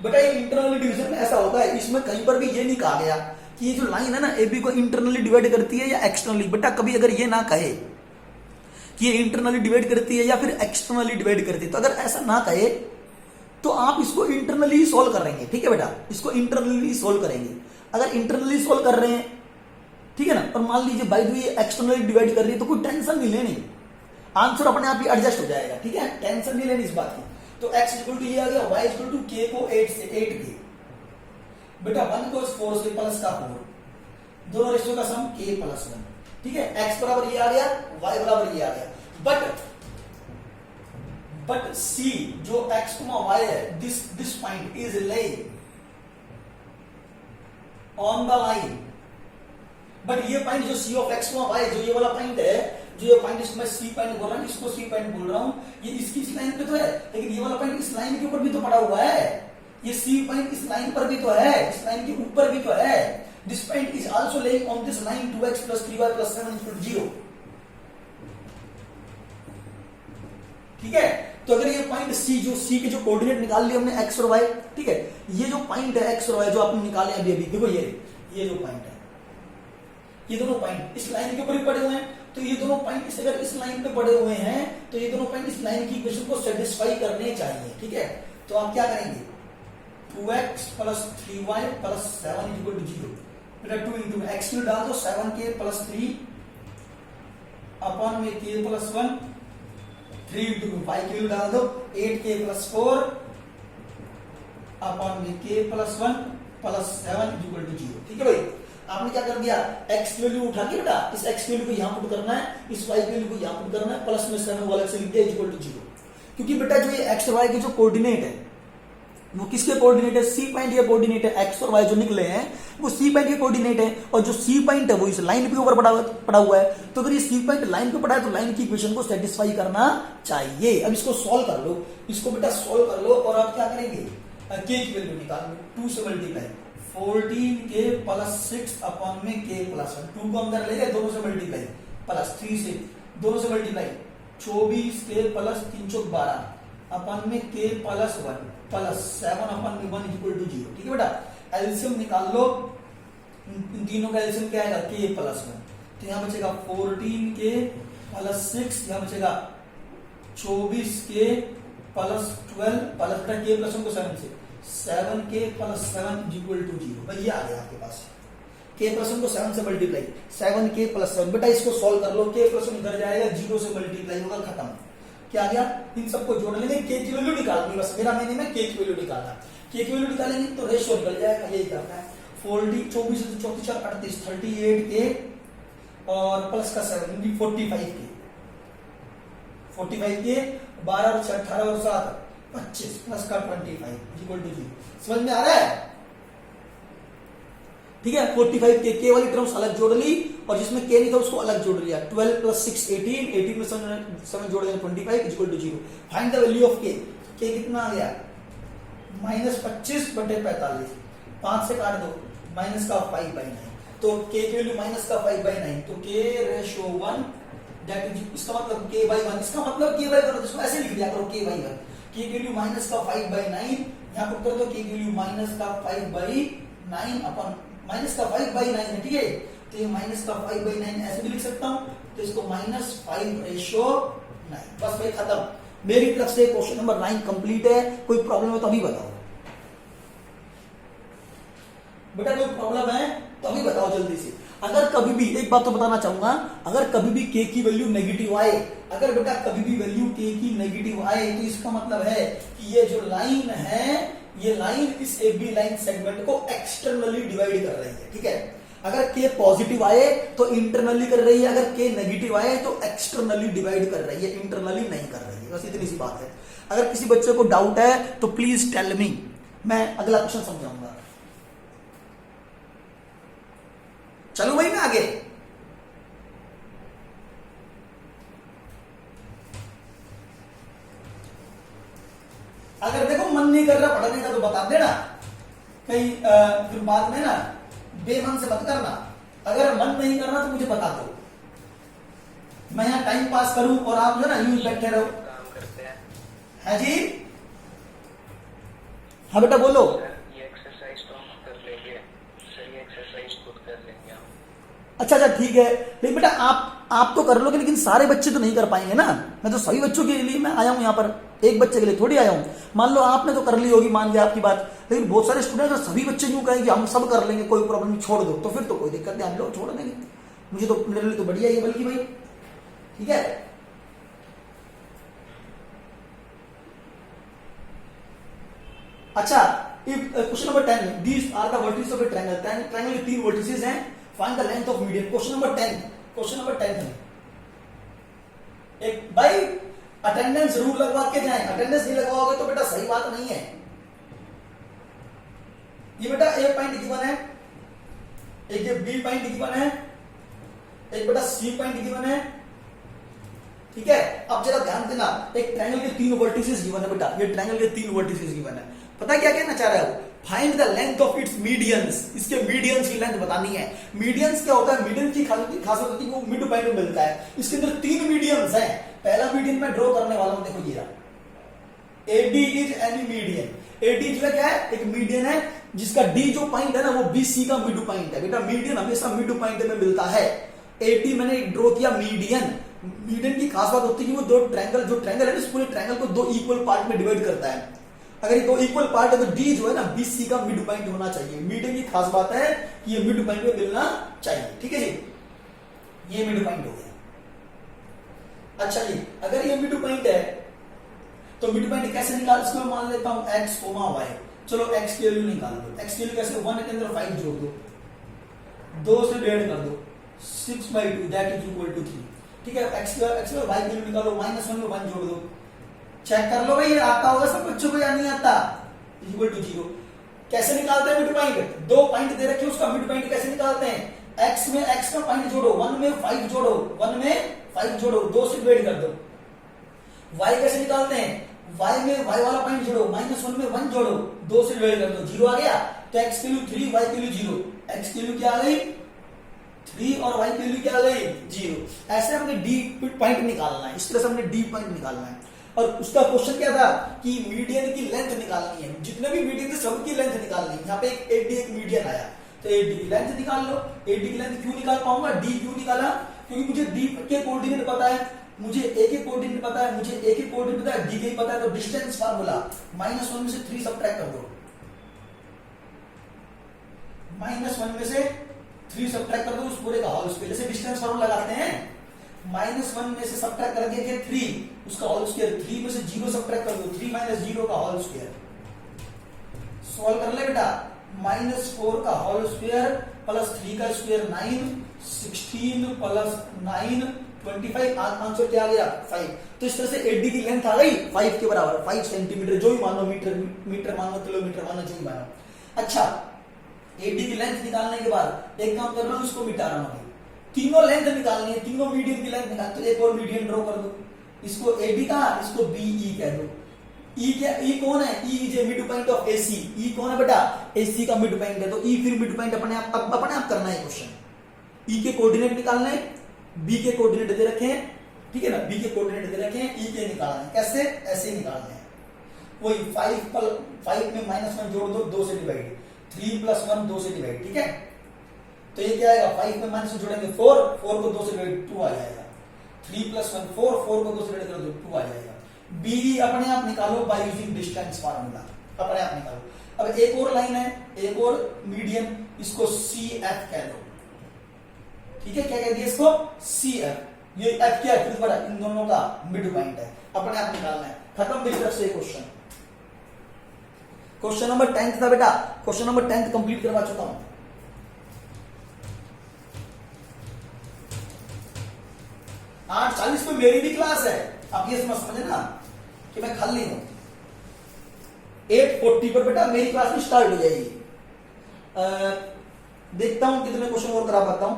बेटा, ये इंटरनली डिवीजन में ऐसा होता है, इसमें कहीं पर भी ये नहीं कहा गया कि ये जो लाइन है ना ए बी को इंटरनली डिवाइड करती है या एक्सटर्नली। बेटा कभी अगर ये ना कहे कि ये इंटरनली डिवाइड करती है या फिर एक्सटर्नली डिवाइड करती है, तो अगर ऐसा ना कहे तो आप इसको इंटरनली सोल्व करेंगे, ठीक है बेटा, इसको इंटरनली सोल्व करेंगे। अगर इंटरनली सोल्व कर रहे हैं, ठीक है ना, और मान लीजिए by the way externally divide कर रही है, तो कोई टेंशन नहीं लेनी, आंसर अपने आप ही एडजस्ट हो जाएगा, ठीक है, टेंशन नहीं लेनी इस बात की। तो x = ये आ गया, y = k को 8 से 8k, बेटा 1 को 4 से प्लस का 4, दोनों रेशियो का सम k + 1, ठीक है। x बराबर ये आ गया, y बराबर ये आ गया। बट C जो x, y है, this point is laying on the line. But ये पॉइंट जो C of x, y, जो ये वाला पॉइंट है, जो ये पॉइंट इसको मैं C पॉइंट बोल रहा हूं, इसको C पॉइंट बोल रहा हूं, ये इसकी इस लाइन पे तो है, लेकिन ये वाला पॉइंट इस लाइन के ऊपर भी तो पड़ा हुआ है। ये C पॉइंट इस लाइन पर भी तो है, इस लाइन के ऊपर भी तो है। This point is also laying on this line 2x + 3y + 7 = 0, ठीक है। तो अगर ये पॉइंट C, जो C के जो कोऑर्डिनेट निकाल लिए हमने x और y, ठीक है, ये जो पॉइंट है x और y जो आपने निकाले अभी देखो, ये जो पॉइंट है, ये दोनों पॉइंट इस लाइन के ऊपर ही पड़े हुए हैं, तो ये दोनों पॉइंट अगर इस लाइन पे पड़े हुए हैं, तो ये दोनों पॉइंट इस लाइन की इक्वेशन को सेटिस्फाई करने चाहिए, ठीक है। तो आप क्या करेंगे, 2x + 3y + 7 = 0, बेटा 2 × x में डाल दो, 7k + 3 अपॉन में k + 1, 3 × y की वैल्यू डाल दो, 8k + 4 अपॉन में k + 1 + 7 = 0, ठीक है भाई। आपने क्या कर दिया, x की वैल्यू उठा के बेटा इस x की वैल्यू को यहां पुट करना है, इस y की वैल्यू को यहां पुट करना है, प्लस में 7 वाला से लिख दिया = 0। क्योंकि बेटा जो ये x और y के जो कोऑर्डिनेट है वो किसके कोऑर्डिनेट है, C पॉइंट ये कोऑर्डिनेट है, x और y जो निकले हैं वो C पॉइंट के कोऑर्डिनेट है, और जो C पॉइंट है वो इस लाइन के ऊपर पड़ा हुआ है। तो अगर ये C पॉइंट लाइन पे पड़ा है तो लाइन की इक्वेशन को सेटिस्फाई करना चाहिए। अब इसको सॉल्व कर लो, इसको बेटा सॉल्व कर लो, और आप क्या करेंगे, k की वैल्यू निकाल लो, 2 से मल्टीप्लाई, 14k + 6 अपॉन में k + 1, 2 को अंदर ले गए, दोनों से मल्टीप्लाई, प्लस 3 से दोनों से मल्टीप्लाई, 24k + 3 = 12 अपॉन में k + 1 प्लस 7 अपॉन में 1 = 0, ठीक है बेटा। एलसीएम निकाल लो, इन तीनों का एलसीएम क्या आएगा, k + 1, तो यहाँ बचेगा 14k + 6, यहाँ बचेगा 24k + 12 प्लस k + 1 को 7 से, 7k + 7 = 0, भाई ये आ गया आपके पास, k प्लस 1 को 7 से मल्टीप्लाई, 7k प्लस 7, बेटा इसको सॉल्व कर लो, k प्लस 1 इधर जाएगा, 0 से मल्टीप्लाई होगा, खत्म। क्या आ गया? इन सबको जोड़ लेंगे, k की वैल्यू निकालनी, बस मेरा मैंने में k की वैल्यू निकालना, k की वैल्यू निकालेंगे तो रेशियो निकल जाएगा, यही करना है। 24 से 34 38 38k और प्लस का 7 45k, 45k 12 और 6 18 और 7 25 प्लस का 25 इक्वल टू 0। समझ में आ रहा है? ठीक है, 45 के वाली टर्म्स अलग जोड़ ली और जिसमें के नहीं था उसको अलग जोड़ लिया। 12 प्लस 6 18, 18 में 7 जोड़ देंगे 25 equal to 0। Find the value of K कितना आ गया? -25/45, 5 से काट दो, माइनस का 5/9, तो के की वैल्यू माइनस का 5/9, तो के रेशियो 1 दैट इज, इसका मतलब k/1, इसका मतलब k/1, इसको ऐसे लिख दिया करो k/1, के की वैल्यू माइनस का 5/9, यहां पर कर दो के की वैल्यू माइनस का 5/9 अपन माइनस का 5/9 है, ठीक है, तो ये माइनस का 5/9 ऐसे भी लिख सकता हूं, तो इसको -5/9, बस भाई खत्म। मेरी तरफ से क्वेश्चन नंबर 9 कंप्लीट है। कोई प्रॉब्लम है तो अभी बताओ बेटा, कोई प्रॉब्लम है तो अभी बताओ जल्दी से। अगर कभी भी, एक बात तो बताना चाहूंगा, अगर कभी भी k की वैल्यू नेगेटिव आए, अगर बेटा कभी भी वैल्यू k की नेगेटिव आए, तो इसका मतलब है कि ये जो लाइन है, ये लाइन इस AB लाइन सेगमेंट को एक्सटर्नली डिवाइड कर रही है, ठीक है। अगर k पॉजिटिव आए तो इंटरनली कर रही है, अगर k नेगेटिव आए तो एक्सटर्नली डिवाइड कर रही है, इंटरनली नहीं कर रही है, बस इतनी सी बात है। अगर किसी बच्चे को डाउट है तो प्लीज टेल मी, मैं अगला क्वेश्चन समझाऊंगा। चलो भाई मैं आगे। अगर देखो मन नहीं कर रहा पढ़ने का तो बता देना, कहीं फिर बाद में ना बेमन से मत करना। अगर मन नहीं करना तो मुझे बता दो, मैं यहां टाइम पास करूं और आप जो ना यूं बैठे रहो। काम करते हैं। हाँ जी, हाँ बेटा बोलो। ये एक्सरसाइज तो हम कर लेंगे सर, ये एक्सरसाइज खुद कर लेंगे हम। अच्छा अच्छा ठीक है, लेकिन बेटा आप तो कर लोगे, लेकिन सारे बच्चे तो नहीं कर पाएंगे ना। मैं तो सभी बच्चों के लिए मैं आया हूं यहाँ पर, एक बच्चे के लिए थोड़ी आया हूं। मान लो आपने तो कर ली होगी, मान लिया आपकी बात, लेकिन बहुत सारे स्टूडेंट सभी बच्चे यूं कहेंगे हम सब कर लेंगे, कोई प्रॉब्लम नहीं, छोड़ दो, तो फिर तो कोई दिक्कत नहीं, हम लोग छोड़ देंगे। मुझे तो, मेरे लिए तो बढ़िया ही है बल्कि भाई, ठीक है। अच्छा, question number 10, these are the vertices of a triangle. Triangle के 3 वर्टिसेस हैं, find the length of median. Question number 10 है। एक भाई अटेंडेंस जरूर लगवा के जाएं, अटेंडेंस नहीं लगवाओगे तो बेटा सही बात नहीं है। ये बेटा ए पॉइंट गिवन है, एक ये बी पॉइंट गिवन है, एक बेटा सी पॉइंट गिवन है, ठीक है। अब जरा ध्यान देना, एक ट्रायंगल के 3 वर्टिसेस गिवन है बेटा, ये ट्रायंगल के 3 वर्टिसेस गिवन है। पता क्या कहना चाह रहा है वो? Find the length of its medians, इसके मीडियंस की लेंथ बतानी है। मीडियंस क्या होता है? मीडियन की खासियत होती है वो मिड पॉइंट में मिलता है। इसके अंदर 3 मीडियंस हैं। पहला मीडियन मैं ड्रॉ करने वाला हूं, देखो ये रहा, AD is any median. AD जो है क्या है? एक मीडियन है जिसका D जो पॉइंट है ना वो BC का मिड पॉइंट है। बेटा मीडियन हमेशा मिड पॉइंट में मिलता है। AD मैंने ड्रॉ किया मीडियन। मीडियन की खास बात होती है कि वो दो ट्रायंगल, जो ट्रायंगल है ना, इस पूरे ट्रायंगल को 2 इक्वल पार्ट में डिवाइड करता है। अगर ये 2 इक्वल पार्ट है तो D जो है ना BC का मिड पॉइंट होना चाहिए। मीडियन की खास बात है कि ये मिड पॉइंट में मिलना चाहिए, ठीक है जी। ये मिड पॉइंट हो गया। अच्छा जी, अगर ये मिड पॉइंट है तो मिड पॉइंट कैसे निकाल, इसको मान लेता हूं x, y। चलो x की वैल्यू निकाल दो। x की वैल्यू कैसे? 1 के अंदर 5 जोड़ दो, 2 से डिवाइड कर दो, 6/2 दैट इज इक्वल टू 3, ठीक है। x y की वैल्यू निकालो, -1 में 1 जोड़ दो, चेक कर लो भाई ये आता होगा सब बच्चों को या नहीं आता। इक्वल टू 0 कैसे निकालते हैं मिड पॉइंट? 2 पॉइंट दे रखे, उसका मिड पॉइंट कैसे निकालते हैं? x में x का पॉइंट जोड़ो, 1 में 5 जोड़ो, 1 में 5 जोड़ो, 2 से डिवाइड कर दो। y कैसे निकालते हैं? y में y वाला पॉइंट जोड़ो, -1 में 1 जोड़ो, 2 से डिवाइड कर दो, 0 आ गया। तो x की वैल्यू 3, y की वैल्यू 0। x की वैल्यू क्या आ गई? 3 और y की वैल्यू क्या आ गई? 0। ऐसे हमने d पॉइंट निकालना है, इस तरह से हमने d पॉइंट निकालना है। और उसका क्वेश्चन क्या था कि मीडियन की लेंथ निकालनी है। जितने भी मीडियन थे सबकी लेंथ निकालनी है। यहाँ पे एक AD एक मीडियन आया तो AD की लेंथ निकाल लो। AD की लेंथ क्यों निकाल पाऊंगा? D क्यों निकाला? क्योंकि मुझे D के कोऑर्डिनेट पता है, मुझे A के कोऑर्डिनेट पता है, मुझे A के कोऑर्डिनेट पता है, D के पता है। तो डिस्टेंस फार्मूला -1 में से 3 सबट्रैक्ट कर दो, -1 में से 3 सब्ट्रैक्ट कर दो उस पूरे का होल स्क्वायर, जैसे डिस्टेंस फॉर्मूला लगाते हैं, -1 में से सब्ट्रैक्ट कर दिया 3 उसका होल स्क्वायर, 3 में से 0 सब्ट्रैक्ट कर दो 3 - 0 का होल स्क्वायर, सॉल्व कर ले बेटा। -4 का होल स्क्वायर प्लस 3 का स्क्वायर 9, 16 प्लस 9 25, आंसर क्या आ गया 5। तो इस तरह से एडी की लेंथ आ गई 5 के बराबर, 5 सेंटीमीटर, जो भी मानो, मीटर मानो, किलोमीटर मानो, जो भी मानो। अच्छा, एडी की लेंथ निकालने के बाद एक काम कर रहा हूं, इसको मिटा रहा हूं, तीनों लेंथ निकालनी है, तीनों मीडियन की लेंथ निकाल, तो एक और मीडियन ड्रॉ कर दो, इसको एडी का, इसको बीई कह दो। ई क्या, ई कौन है, E is a midpoint of AC, E कौन है बेटा, एसी का मिड पॉइंट है, तो ई फिर मिड पॉइंट अपने आप करना है क्वेश्चन। ई के कोऑर्डिनेट निकालने, बी के कोऑर्डिनेट दे रखे हैं, ठीक है ना, बी के कोऑर्डिनेट दे रखे हैं, ई के निकालने, कैसे, ऐसे ही निकालने हैं। वही 5 में -1 जोड़ दो, 2 से डिवाइड, 3 + 1 2 से डिवाइड, ठीक है। तो ये क्या आएगा, 5 में -1 जोड़ेंगे 4 को 2 से डिवाइड 2 आ जाएगा, 3 + 1 4 को 2 से डिवाइड कर दो 2 आ जाएगा। बी अपने आप निकालो बाय यूजिंग डिस्टेंस फार्मूला, अपने आप निकालो। अब एक और लाइन है, एक और मीडियन, इसको सी एफ कह दो, ठीक है, क्या कह दिया इसको, सी एफ। ये एफ क्या है, बड़ा इन दोनों का मिड पॉइंट है, अपने आप निकालना है। खत्म मेरी तरफ से क्वेश्चन। क्वेश्चन नंबर 10 था बेटा, क्वेश्चन नंबर 10 कंप्लीट करवा चुका हूं। 8:40 पे मेरी भी क्लास है, आप ये समझे ना कि मैं खाली हूं। 8:40 पर बेटा मेरी क्लास भी स्टार्ट हो जाएगी। देखता हूं कितने क्वेश्चन और करा पाता हूं।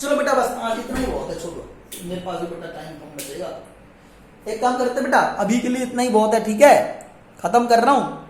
चलो बेटा बस आज इतना ही बहुत है, छोड़ो, मेरे पास भी बेटा टाइम कम बचेगा। एक काम करते बेटा, अभी के लिए इतना ही बहुत है, ठीक है, खत्म कर रहा हूं।